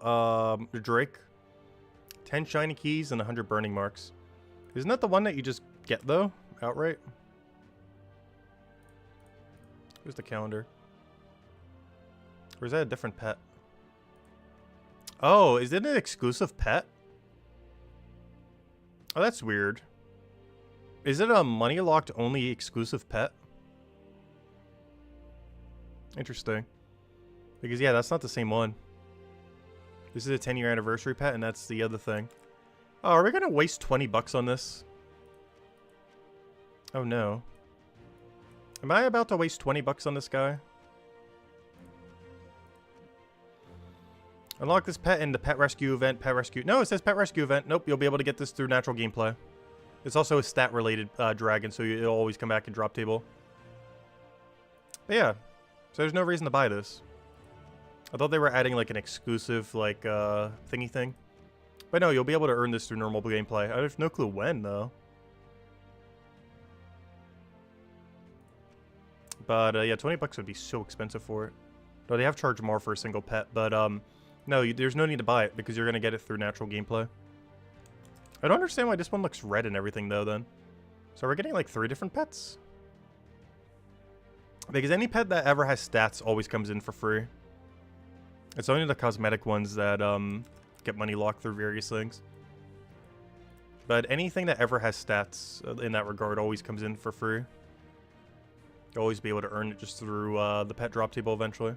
Drake. 10 shiny keys and 100 burning marks. Isn't that the one that you just get, though? Outright? Where's the calendar? Or is that a different pet? Oh, is it an exclusive pet? Oh, that's weird. Is it a money-locked only exclusive pet? Interesting. Because, yeah, that's not the same one. This is a 10-year anniversary pet, and that's the other thing. Oh, are we gonna waste 20 bucks on this? Oh, no. Am I about to waste 20 bucks on this guy? Unlock this pet in the pet rescue event. Pet rescue. No, it says pet rescue event. Nope, you'll be able to get this through natural gameplay. It's also a stat-related dragon, so it'll always come back in drop table. But yeah, so there's no reason to buy this. I thought they were adding like an exclusive like thingy thing. But no, you'll be able to earn this through normal gameplay. I have no clue when though. But yeah, 20 bucks would be so expensive for it. No, they have charged more for a single pet, but no, there's no need to buy it because you're gonna get it through natural gameplay. I don't understand why this one looks red and everything though then. So we're getting like 3 different pets. Because any pet that ever has stats always comes in for free. It's only the cosmetic ones that get money locked through various things. But anything that ever has stats in that regard always comes in for free. You'll always be able to earn it just through the pet drop table eventually.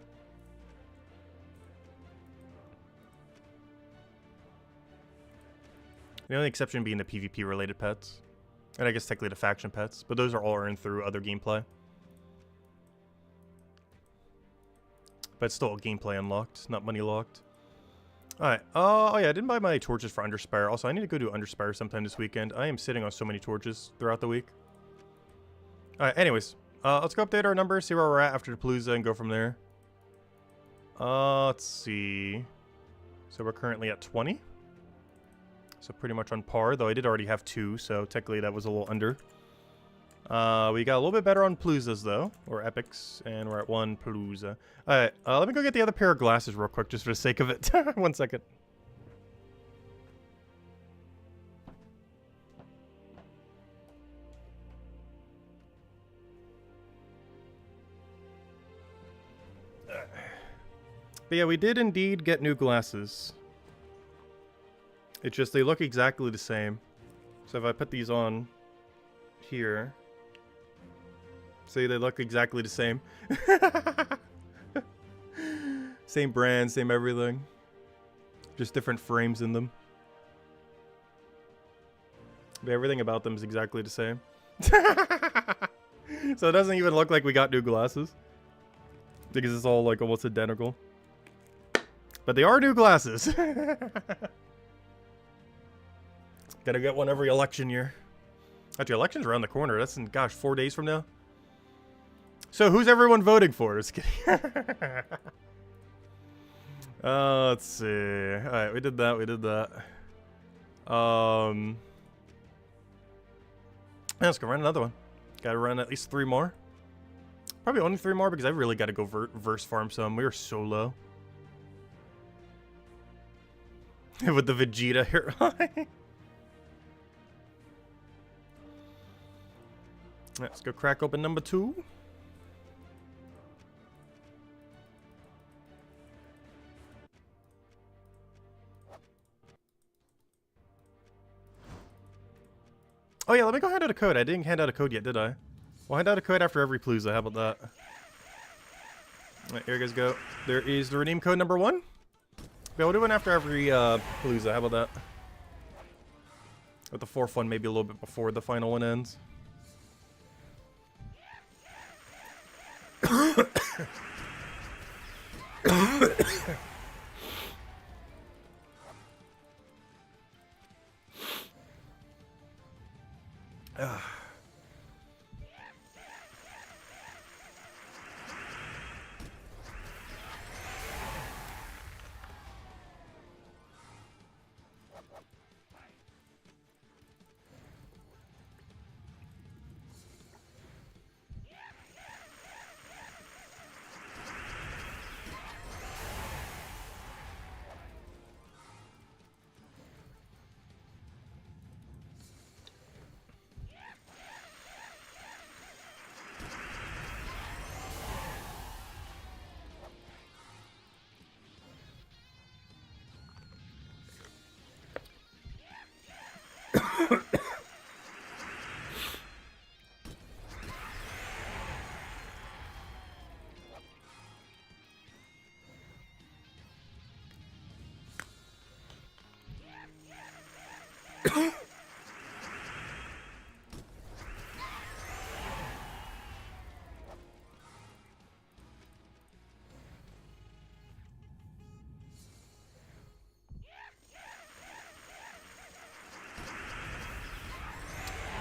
The only exception being the PvP related pets. And I guess technically the faction pets. But those are all earned through other gameplay. But it's still gameplay unlocked, not money locked. Alright, oh yeah, I didn't buy my torches for Underspire. Also, I need to go do Underspire sometime this weekend. I am sitting on so many torches throughout the week. Alright, anyways. Let's go update our numbers, see where we're at after the Palooza, and go from there. Let's see. So we're currently at 20. So pretty much on par, though I did already have 2, so technically that was a little under. We got a little bit better on Paloozas, though, or Epics, and we're at 1 Palooza. Alright, let me go get the other pair of glasses real quick, just for the sake of it. 1 second. But yeah, we did indeed get new glasses. It's just they look exactly the same. So if I put these on here, see, they look exactly the same. Same brand, same everything. Just different frames in them. But everything about them is exactly the same. So it doesn't even look like we got new glasses. Because it's all like almost identical. But they are new glasses. Gotta get one every election year. Actually, election's around the corner. That's in, gosh, 4 days from now. So who's everyone voting for? Just kidding. Let's see. Alright, we did that, we did that. Let's go run another one. Gotta run at least 3 more. Probably only 3 more because I really gotta go verse farm some. We are so low. With the Vegeta hairline. Let's go crack open number 2. Oh yeah, let me go hand out a code. I didn't hand out a code yet, did I? We'll hand out a code after every Palooza. How about that? Alright, here you guys go. There is the redeem code number 1. Yeah, we'll do one after every Palooza. How about that? With the 4th one maybe a little bit before the final one ends.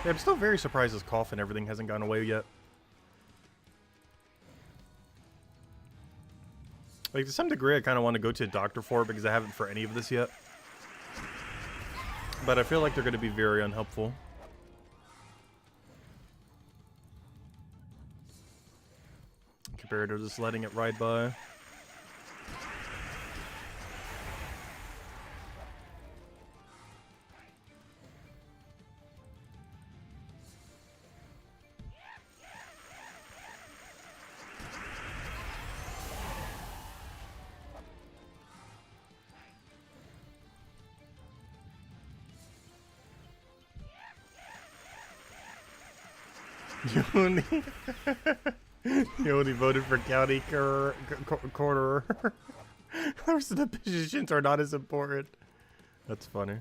Yeah, I'm still very surprised this cough and everything hasn't gone away yet. Like, to some degree, I kind of want to go to a doctor for it because I haven't for any of this yet. But I feel like they're going to be very unhelpful. Compared to just letting it ride by. You only, you only voted for county coroner. The positions are not as important. That's funny.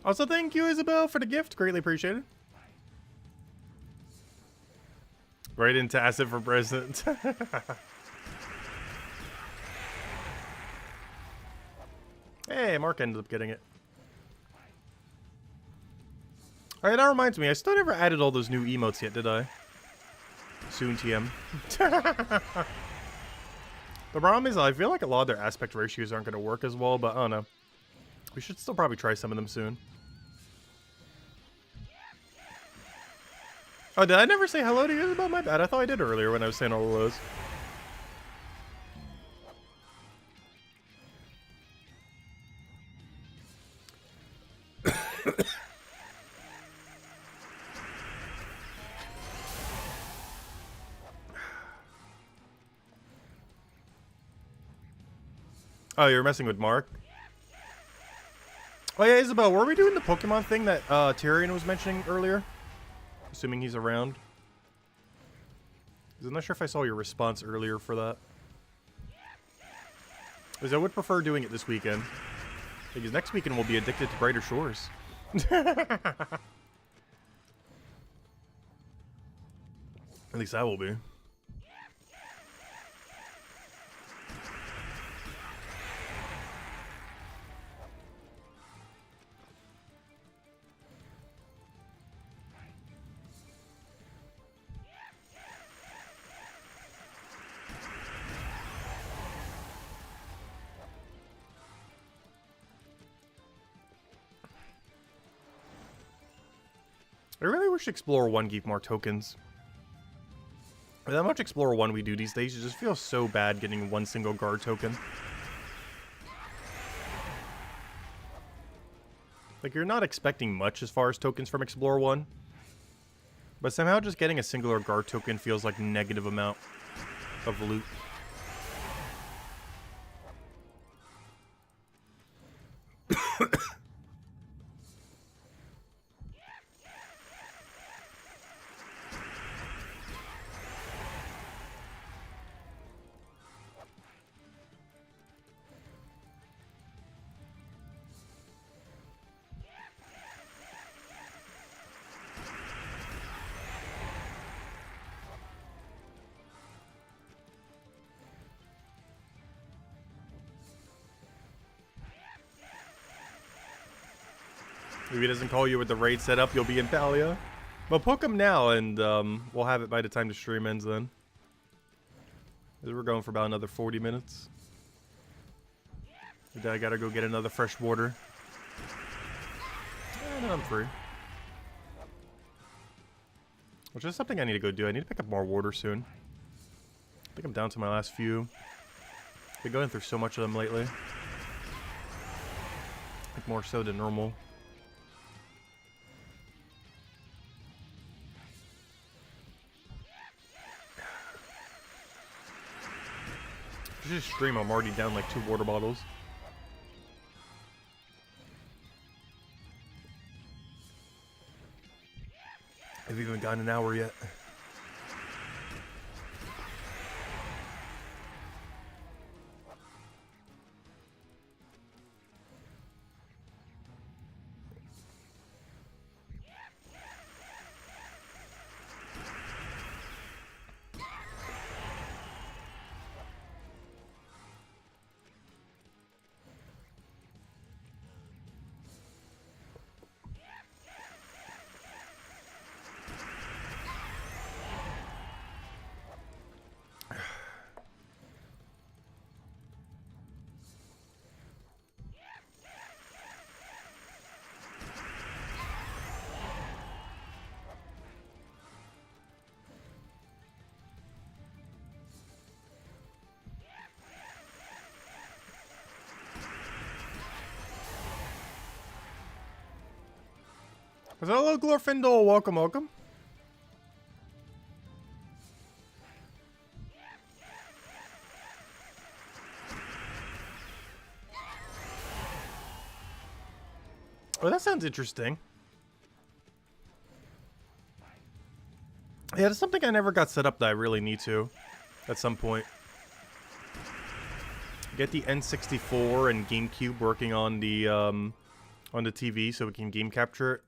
Also, thank you, Isabel, for the gift. Greatly appreciated. Right into acid for president. Hey, Mark ended up getting it. Alright, that reminds me. I still never added all those new emotes yet, did I? Soon, TM. The problem is, I feel like a lot of their aspect ratios aren't going to work as well, but I don't know. We should still probably try some of them soon. Oh, did I never say hello to you, Isabel? My bad. I thought I did earlier when I was saying all of those. Oh, you're messing with Mark? Oh yeah, Isabel, were we doing the Pokemon thing that Tyrion was mentioning earlier? Assuming he's around. 'Cause I'm not sure if I saw your response earlier for that. Because I would prefer doing it this weekend. Because next weekend we'll be addicted to Brighter Shores. At least I will be. I really wish Explorer 1 gave more tokens. With how much Explorer 1 we do these days, it just feels so bad getting one single guard token. Like, you're not expecting much as far as tokens from Explorer 1. But somehow just getting a singular guard token feels like negative amount of loot. If he doesn't call you with the raid setup, you'll be in Palia. Well, poke him now, and we'll have it by the time the stream ends then. Because we're going for about another 40 minutes. And I gotta go get another fresh water. And then I'm free. Which is something I need to go do. I need to pick up more water soon. I think I'm down to my last few. Been going through so much of them lately. Like more so than normal. Just stream, I'm already down like 2 water bottles. I've even gotten an hour yet. Hello, Glorfindel. Welcome, welcome. Oh, that sounds interesting. Yeah, that's something I never got set up that I really need to at some point. Get the N64 and GameCube working on the TV so we can game capture it.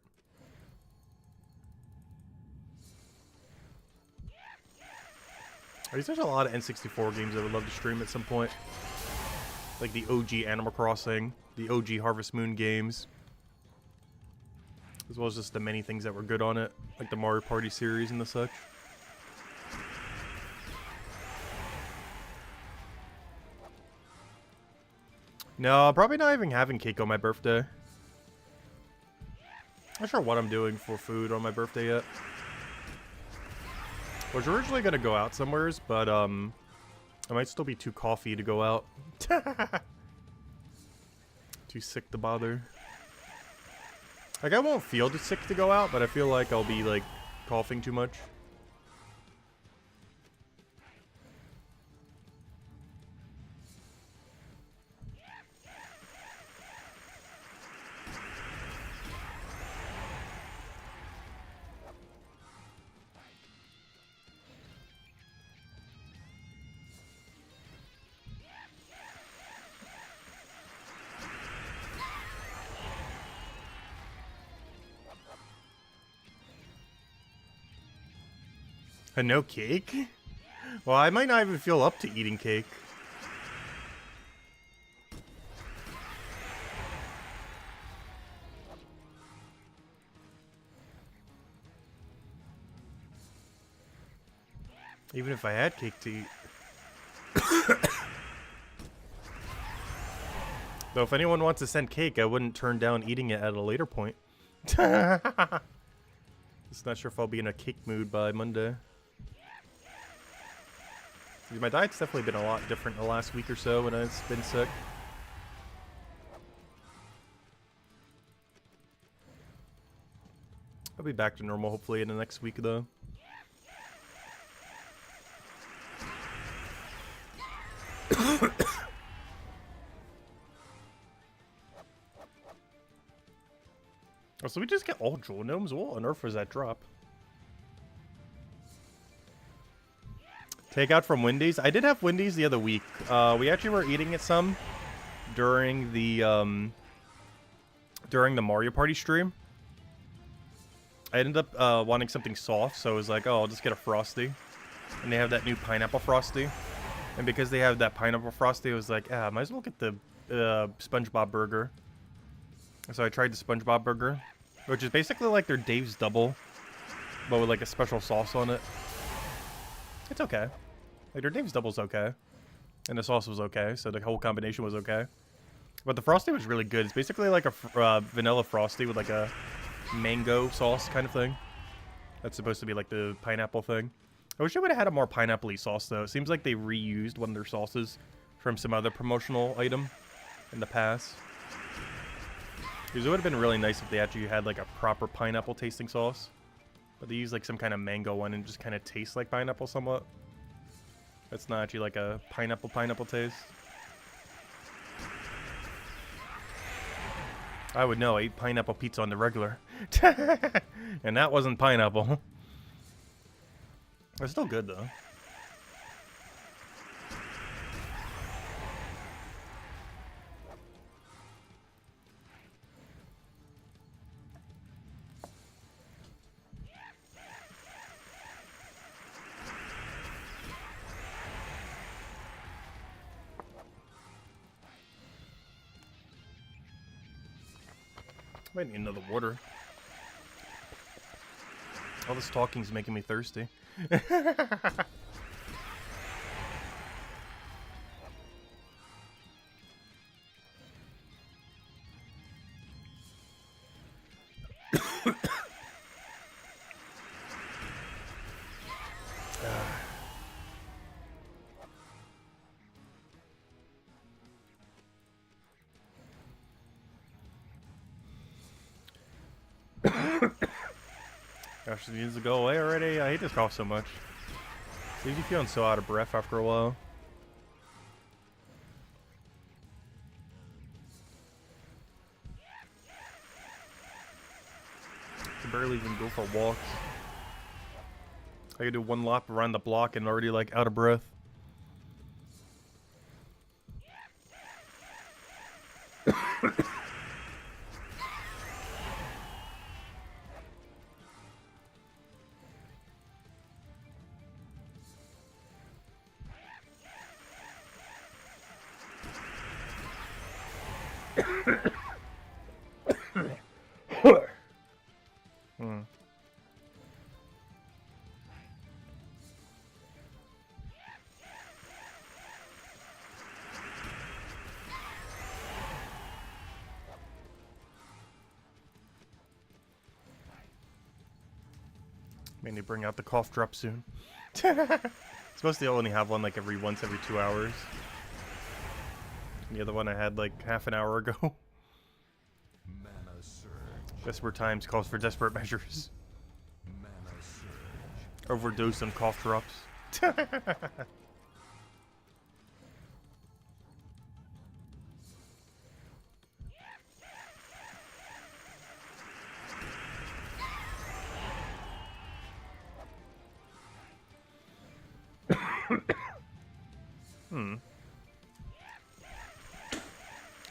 There's a lot of N64 games I would love to stream at some point. Like the OG Animal Crossing, the OG Harvest Moon games. As well as just the many things that were good on it. Like the Mario Party series and the such. No, probably not even having cake on my birthday. Not sure what I'm doing for food on my birthday yet. I was originally gonna go out somewheres, but I might still be too coffee to go out. Too sick to bother. Like, I won't feel too sick to go out, but I feel like I'll be like coughing too much. And no cake? Well, I might not even feel up to eating cake. Even if I had cake to eat. Though if anyone wants to send cake, I wouldn't turn down eating it at a later point. Just not sure if I'll be in a cake mood by Monday. My diet's definitely been a lot different the last week or so when I've been sick. I'll be back to normal hopefully in the next week though. Oh, so we just get all jewel gnomes? What on earth was that drop? Takeout from Wendy's? I did have Wendy's the other week. We actually were eating it some during the Mario Party stream. I ended up wanting something soft, so I was like, oh, I'll just get a Frosty. And they have that new pineapple Frosty. And because they have that pineapple Frosty, I was like, ah, might as well get the SpongeBob burger. So I tried the SpongeBob burger, which is basically like their Dave's Double, but with like a special sauce on it. It's okay. Like, their Dave's Double's okay. And the sauce was okay, so the whole combination was okay. But the Frosty was really good. It's basically like a vanilla Frosty with like a mango sauce kind of thing. That's supposed to be like the pineapple thing. I wish they would have had a more pineapple-y sauce, though. It seems like they reused one of their sauces from some other promotional item in the past. Because it would have been really nice if they actually had like a proper pineapple tasting sauce. But they use like some kind of mango one and just kind of tastes like pineapple somewhat. It's not actually like a pineapple taste. I would know. I ate pineapple pizza on the regular. And that wasn't pineapple. It's still good though. Might need another water. All this talking's making me thirsty. Gosh, it needs to go away already. I hate this cough so much. Leaves you feeling so out of breath after a while. I can barely even go for walks. I could do one lap around the block and already like out of breath. May need to bring out the cough drop soon. Supposed to only have one like every 2 hours. The other one I had like half an hour ago. Mana surge. Desperate times calls for desperate measures. Mana surge. Overdose on cough drops.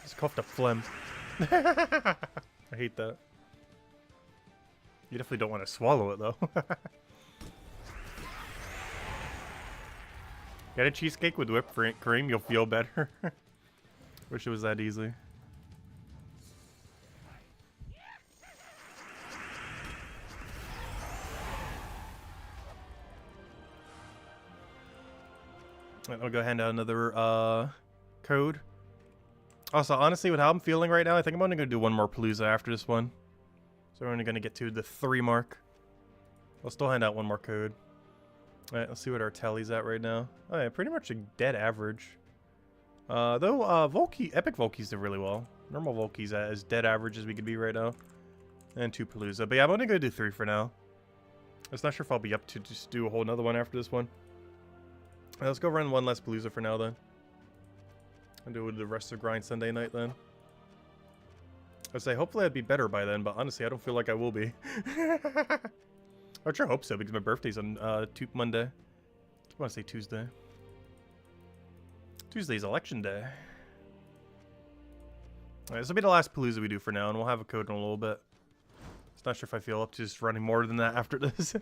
Just coughed up phlegm. I hate that. You definitely don't want to swallow it though. Get a cheesecake with whipped cream, you'll feel better. Wish it was that easy. Right, I'll go hand out another code. Also, honestly, with how I'm feeling right now, I think I'm only going to do one more Palooza after this one. So we're only going to get to the 3 mark. I'll still hand out one more code. Alright, let's see what our tally's at right now. Oh yeah, pretty much a dead average. Though, Epic Volkies did really well. Normal Volkies at as dead average as we could be right now. And 2 Palooza. But yeah, I'm only going to do 3 for now. I'm not sure if I'll be up to just do a whole nother one after this one. Right, let's go run one less Palooza for now then. And do the rest of Grind Sunday night then. I'd say hopefully I'd be better by then, but honestly I don't feel like I will be. I sure hope so because my birthday's on Monday. I want to say Tuesday. Tuesday's election day. Alright, this will be the last Palooza we do for now, and we'll have a code in a little bit. Just not sure if I feel up to just running more than that after this.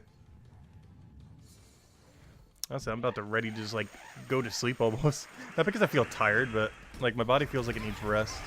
Honestly, I'm about to ready to just like go to sleep almost. Not because I feel tired, but like my body feels like it needs rest.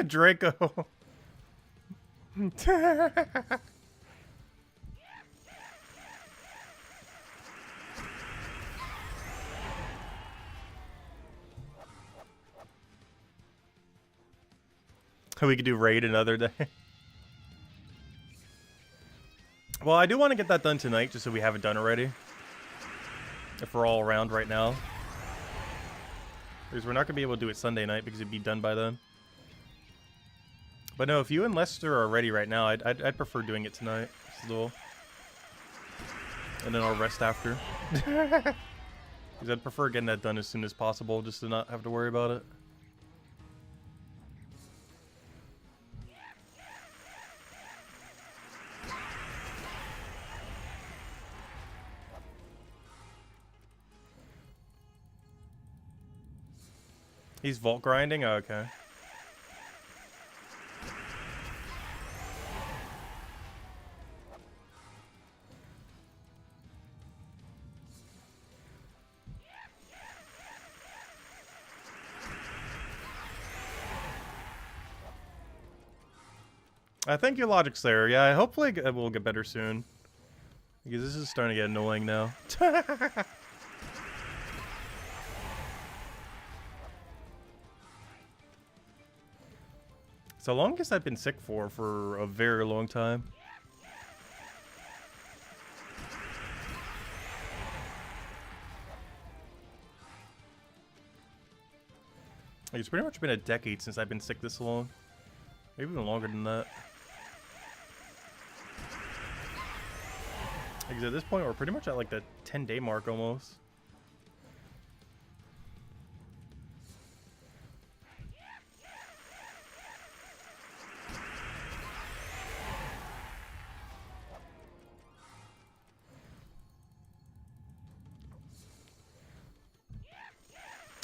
Draco. We could do raid another day. Well, I do want to get that done tonight, just so we have it done already. If we're all around right now. Because we're not going to be able to do it Sunday night, because it'd be done by then. But no, if you and Lester are ready right now, I'd prefer doing it tonight. Still. And then I'll rest after. Because I'd prefer getting that done as soon as possible, just to not have to worry about it. He's vault grinding? Oh, okay. Thank you, Logic Slayer. Yeah, hopefully it will get better soon. Because this is starting to get annoying now. It's the longest I've been sick for a very long time. It's pretty much been a decade since I've been sick this long. Maybe even longer than that. Because at this point, we're pretty much at like the 10-day mark almost.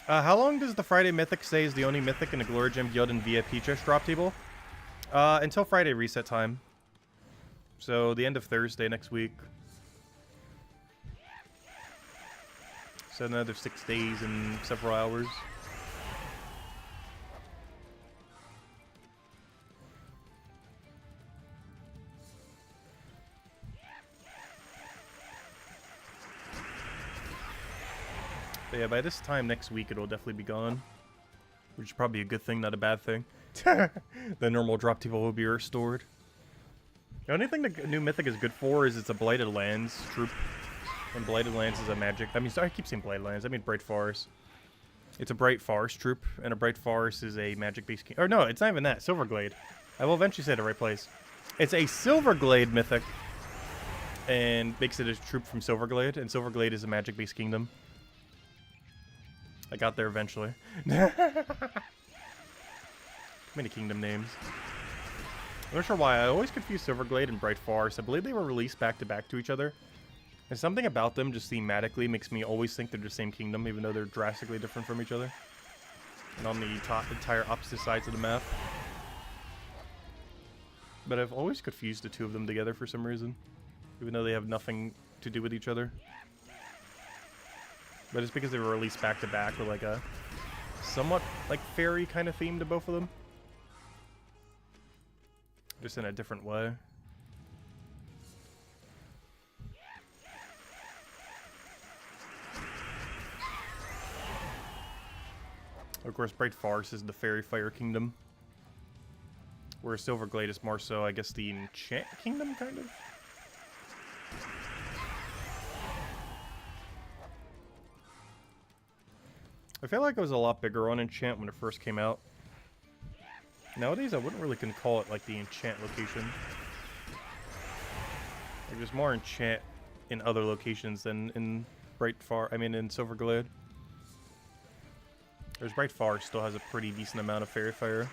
How long does the Friday Mythic stay as the only Mythic in a Glory Gem Guild and VIP chest drop table? Until Friday reset time. So the end of Thursday next week. So another 6 days and several hours. But yeah, by this time next week, it'll definitely be gone. Which is probably a good thing, not a bad thing. The normal drop table will be restored. The only thing the new Mythic is good for is it's a Blighted Lands troop. And Blighted Lands is a magic. I mean, I keep saying Blighted Lands. I mean Bright Forest. It's a Bright Forest troop, and a Bright Forest is a magic-based king. Or no, it's not even that. Silverglade. I will eventually say the right place. It's a Silverglade Mythic. And makes it a troop from Silverglade. And Silverglade is a magic-based kingdom. I got there eventually. Too many kingdom names. I'm not sure why. I always confuse Silverglade and Bright Forest. I believe they were released back-to-back to each other. And something about them just thematically makes me always think they're the same kingdom, even though they're drastically different from each other. And on the entire opposite sides of the map. But I've always confused the two of them together for some reason. Even though they have nothing to do with each other. But it's because they were released back-to-back with like a somewhat like fairy kind of theme to both of them. Just in a different way. Of course, Bright Forest is the Fairy Fire Kingdom. Whereas Silverglade is more so, I guess, the Enchant Kingdom, kind of? I feel like it was a lot bigger on Enchant when it first came out. Nowadays, I wouldn't really call it like the Enchant location. Like, there's more Enchant in other locations than in in Silverglade. There's Bright Forest still has a pretty decent amount of Fairy Fire.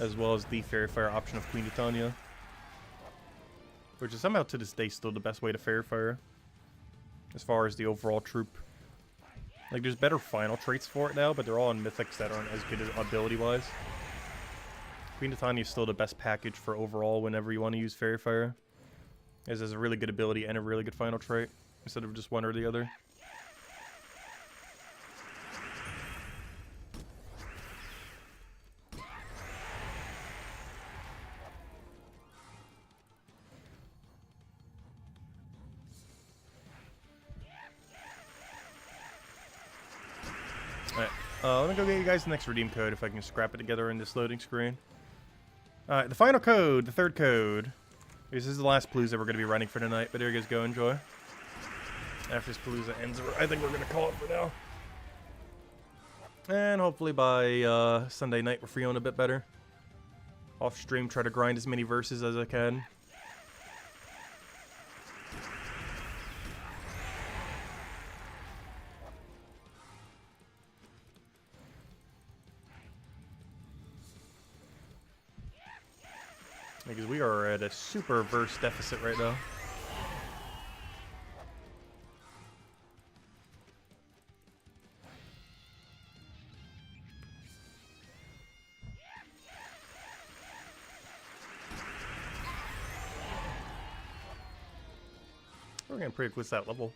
As well as the Fairy Fire option of Queen Titania. Which is somehow to this day still the best way to Fairy Fire. As far as the overall troop. Like, there's better final traits for it now, but they're all in mythics that aren't as good as ability-wise. Queen Titania is still the best package for overall whenever you want to use Fairy Fire. As has a really good ability and a really good final trait, instead of just one or the other. Let me go get you guys the next redeem code if I can scrap it together in this loading screen. Alright, the final code, the third code. This is the last Palooza we're going to be running for tonight, but there you guys go, enjoy. After this Palooza ends, I think we're going to call it for now. And hopefully by Sunday night we're feeling a bit better. Off stream, try to grind as many verses as I can. Because we are at a super verse deficit right now. We're getting pretty close to that level.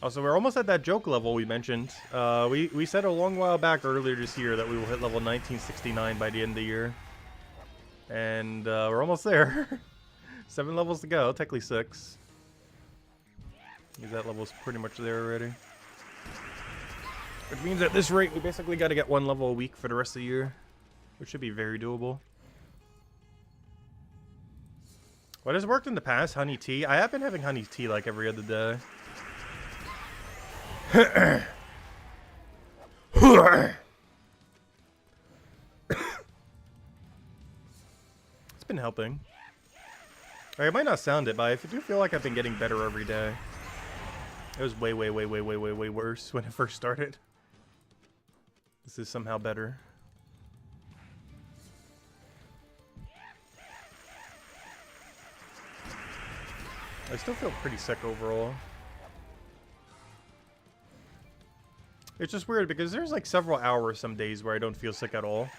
Also, we're almost at that joke level we mentioned. We said a long while back earlier this year that we will hit level 1969 by the end of the year. And we're almost there. 7 levels to go, technically 6. Because that level's pretty much there already. Which means at this rate, we basically got to get 1 level a week for the rest of the year. Which should be very doable. What has worked in the past? Honey tea? I have been having honey tea like every other day. It's been helping. I might not sound it, but I do feel like I've been getting better every day. It was way worse when it first started. This is somehow better. I still feel pretty sick overall. It's just weird because there's like several hours some days where I don't feel sick at all.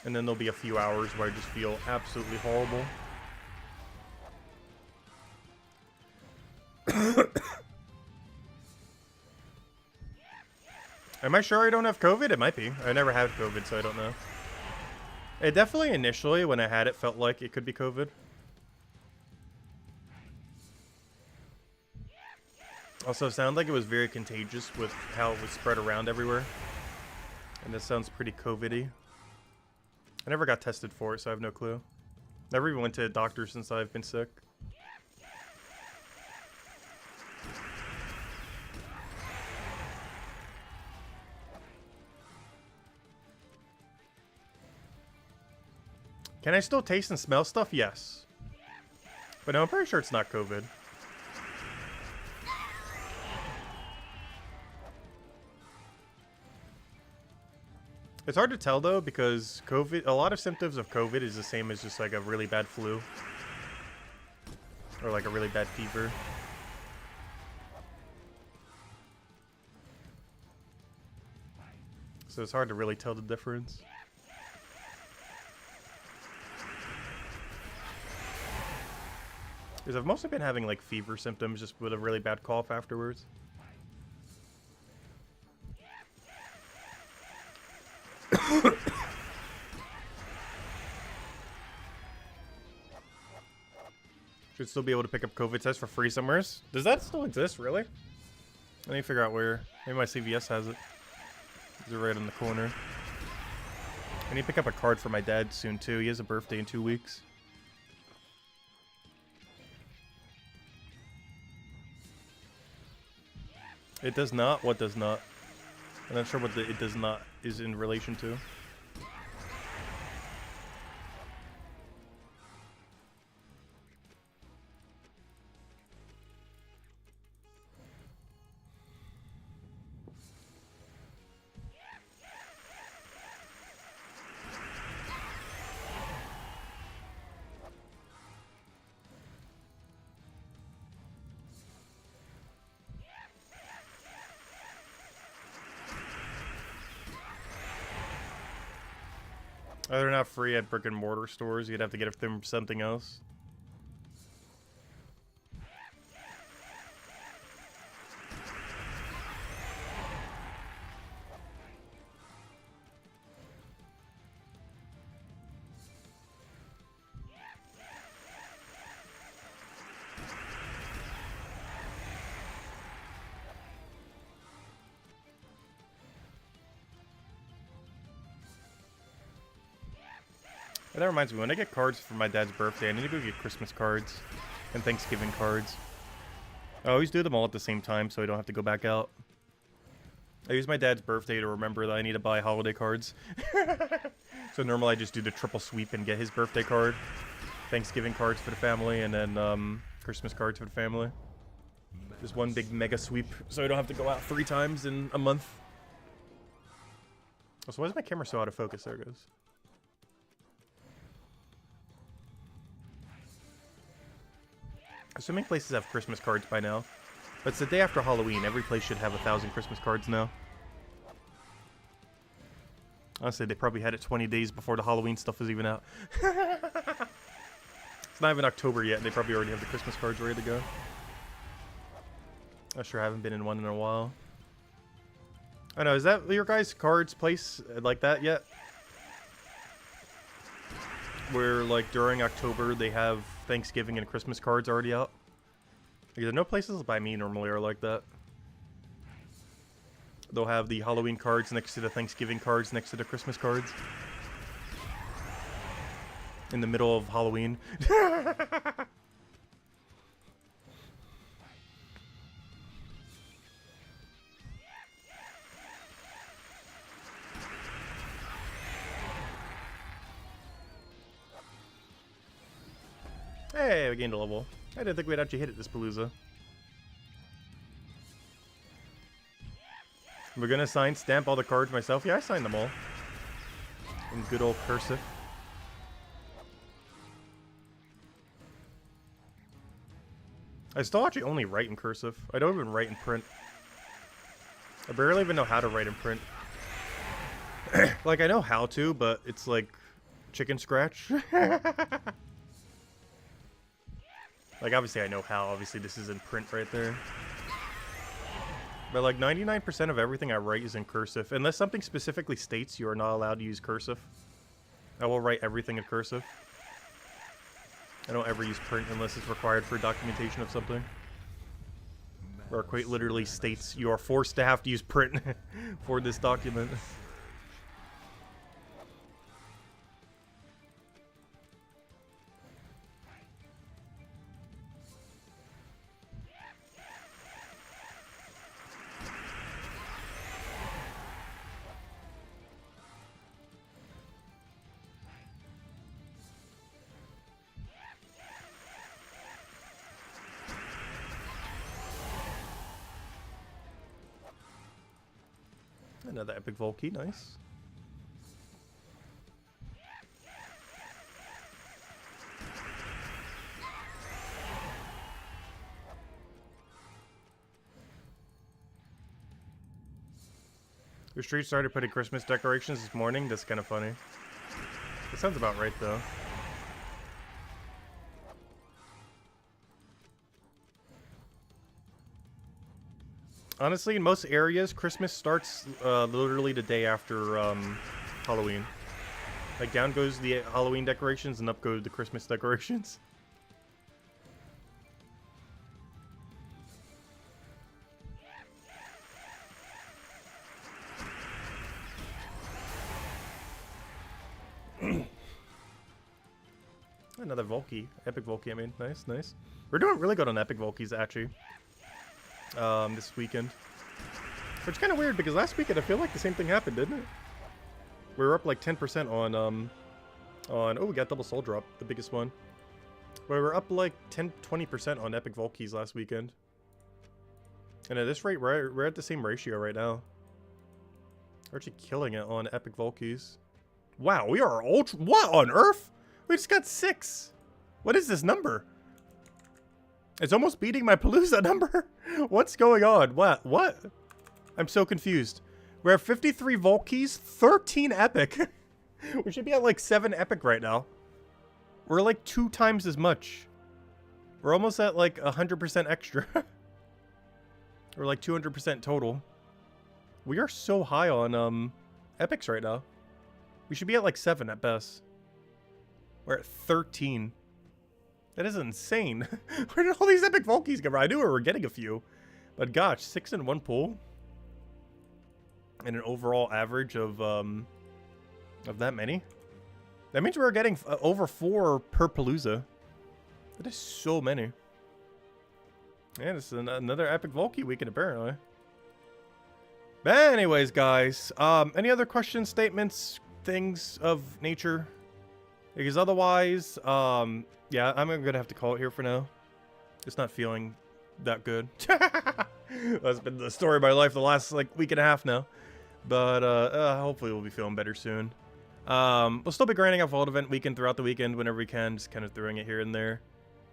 And then there'll be a few hours where I just feel absolutely horrible. Am I sure I don't have COVID? It might be. I never had COVID, so I don't know. It definitely initially, when I had it, felt like it could be COVID. Also, it sounded like it was very contagious with how it was spread around everywhere. And this sounds pretty COVID-y. I never got tested for it, so I have no clue. Never even went to a doctor since I've been sick. Can I still taste and smell stuff? Yes. But no, I'm pretty sure it's not COVID. It's hard to tell though, because COVID, a lot of symptoms of COVID is the same as just like a really bad flu. Or like a really bad fever. So it's hard to really tell the difference. Because I've mostly been having like fever symptoms just with a really bad cough afterwards. Should still be able to pick up COVID tests for free somewhere. Does that still exist, really? Let me figure out where. Maybe my CVS has it. Is it right in the corner? I need to pick up a card for my dad soon too. He has a birthday in 2 weeks. It does not? What does not? I'm not sure what the it does not is in relation to. Oh, they're not free at brick and mortar stores. You'd have to get it from something else. That reminds me, when I get cards for my dad's birthday, I need to go get Christmas cards and Thanksgiving cards. I always do them all at the same time so I don't have to go back out. I use my dad's birthday to remember that I need to buy holiday cards. So normally I just do the triple sweep and get his birthday card, Thanksgiving cards for the family, and then Christmas cards for the family. Just one big mega sweep so I don't have to go out 3 times in a month. Also, why is my camera so out of focus? There it goes. So many places have Christmas cards by now. But it's the day after Halloween. Every place should have 1,000 Christmas cards now. Honestly, they probably had it 20 days before the Halloween stuff was even out. It's not even October yet, and they probably already have the Christmas cards ready to go. I sure haven't been in one in a while. I know, is that your guys' cards place like that yet? Where, like, during October they have Thanksgiving and Christmas cards already out? Because no places by me normally are like that. They'll have the Halloween cards next to the Thanksgiving cards next to the Christmas cards. In the middle of Halloween. Hey, we gained a level. I didn't think we'd actually hit it this Palooza. We're gonna sign stamp all the cards myself. Yeah, I signed them all. In good old cursive. I still actually only write in cursive. I don't even write in print. I barely even know how to write in print. Like, I know how to, but it's like chicken scratch. Like, obviously I know how. Obviously this is in print right there. But like 99% of everything I write is in cursive. Unless something specifically states you are not allowed to use cursive. I will write everything in cursive. I don't ever use print unless it's required for documentation of something. Or quite literally states you are forced to have to use print for this document. Another epic Volkey, nice. Your street started putting Christmas decorations this morning? That's kind of funny. That sounds about right, though. Honestly, in most areas, Christmas starts literally the day after Halloween. Like, down goes the Halloween decorations and up go the Christmas decorations. Another Volkey. Epic Volkey, I mean. Nice, nice. We're doing really good on Epic Volkeys, actually. This weekend. Which is kind of weird, because last weekend I feel like the same thing happened, didn't it? We were up like 10% on, oh, we got double soul drop, the biggest one. But we were up like 20% on Epic Volkeys last weekend. And at this rate, we're at the same ratio right now. We're actually killing it on Epic Volkeys. Wow, we are ultra... What on earth? We just got 6. What is this number? It's almost beating my Palooza number. What's going on? What? What? I'm so confused. We're at 53 Volkeys, 13 Epic. We should be at like 7 Epic right now. We're like 2 times as much. We're almost at like 100% extra. We're like 200% total. We are so high on Epics right now. We should be at like 7 at best. We're at 13. That is insane. Where did all these Epic Volkeys come from? I knew we were getting a few. But gosh, 6 in one pool. And an overall average of that many. That means we're getting over 4 per Palooza. That is so many. Yeah, this is another Epic Volkey weekend apparently. But anyways, guys. Any other questions, statements, things of nature? Because otherwise, yeah, I'm gonna have to call it here for now. Just not feeling that good. That's been the story of my life the last like week and a half now. But hopefully we'll be feeling better soon. We'll still be grinding out Vault Event weekend throughout the weekend whenever we can, just kind of throwing it here and there.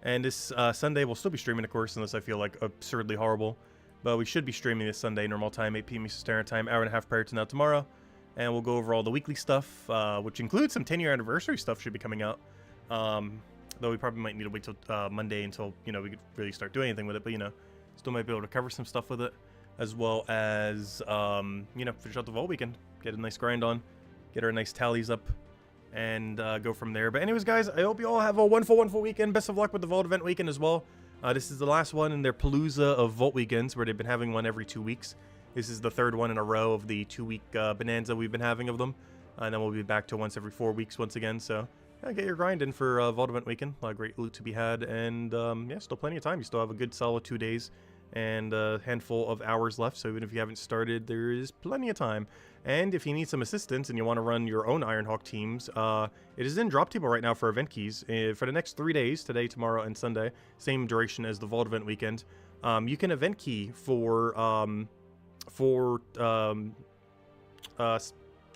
And this Sunday we'll still be streaming, of course, unless I feel like absurdly horrible. But we should be streaming this Sunday, normal time, 8 p.m. Eastern Standard Time, hour and a half prior to now tomorrow. And we'll go over all the weekly stuff, which includes some 10-year anniversary stuff should be coming out. Though we probably might need to wait till Monday until, you know, we could really start doing anything with it, but, you know. Still might be able to cover some stuff with it, as well as, you know, finish out the Vault weekend. Get a nice grind on, get our nice tallies up, and go from there. But anyways, guys, I hope you all have a wonderful weekend. Best of luck with the Vault event weekend as well. This is the last one in their palooza of Vault weekends, where they've been having one every 2 weeks. This is the third one in a row of the 2-week bonanza we've been having of them. And then we'll be back to once every 4 weeks once again. So yeah, get your grind in for Vault event weekend. A lot of great loot to be had. And yeah, still plenty of time. You still have a good solid 2 days and a handful of hours left. So even if you haven't started, there is plenty of time. And if you need some assistance and you want to run your own Ironhawk teams, it is in drop table right now for event keys. For the next 3 days, today, tomorrow, and Sunday, same duration as the Vault event weekend, you can event key for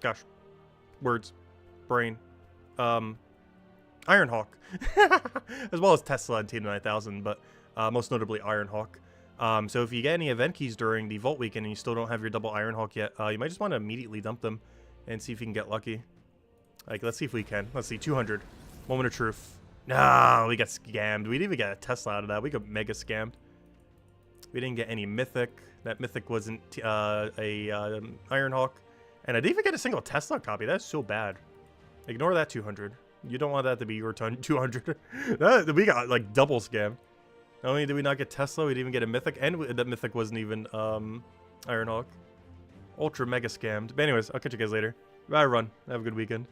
gosh, words, brain, Ironhawk, as well as Tesla and Team 9000, but most notably Ironhawk. So if you get any event keys during the Vault weekend and you still don't have your double Ironhawk yet, you might just want to immediately dump them and see if you can get lucky. Like, let's see if we can. Let's see, 200. Moment of truth. No, we got scammed. We didn't even get a Tesla out of that. We got mega scammed. We didn't get any Mythic. That Mythic wasn't Ironhawk. And I didn't even get a single Tesla copy. That's so bad. Ignore that 200. You don't want that to be your 200. We got, like, double scammed. Not only did we not get Tesla, we didn't even get a Mythic, and that Mythic wasn't even Ironhawk. Ultra mega scammed. But anyways, I'll catch you guys later. Bye, everyone. Have a good weekend.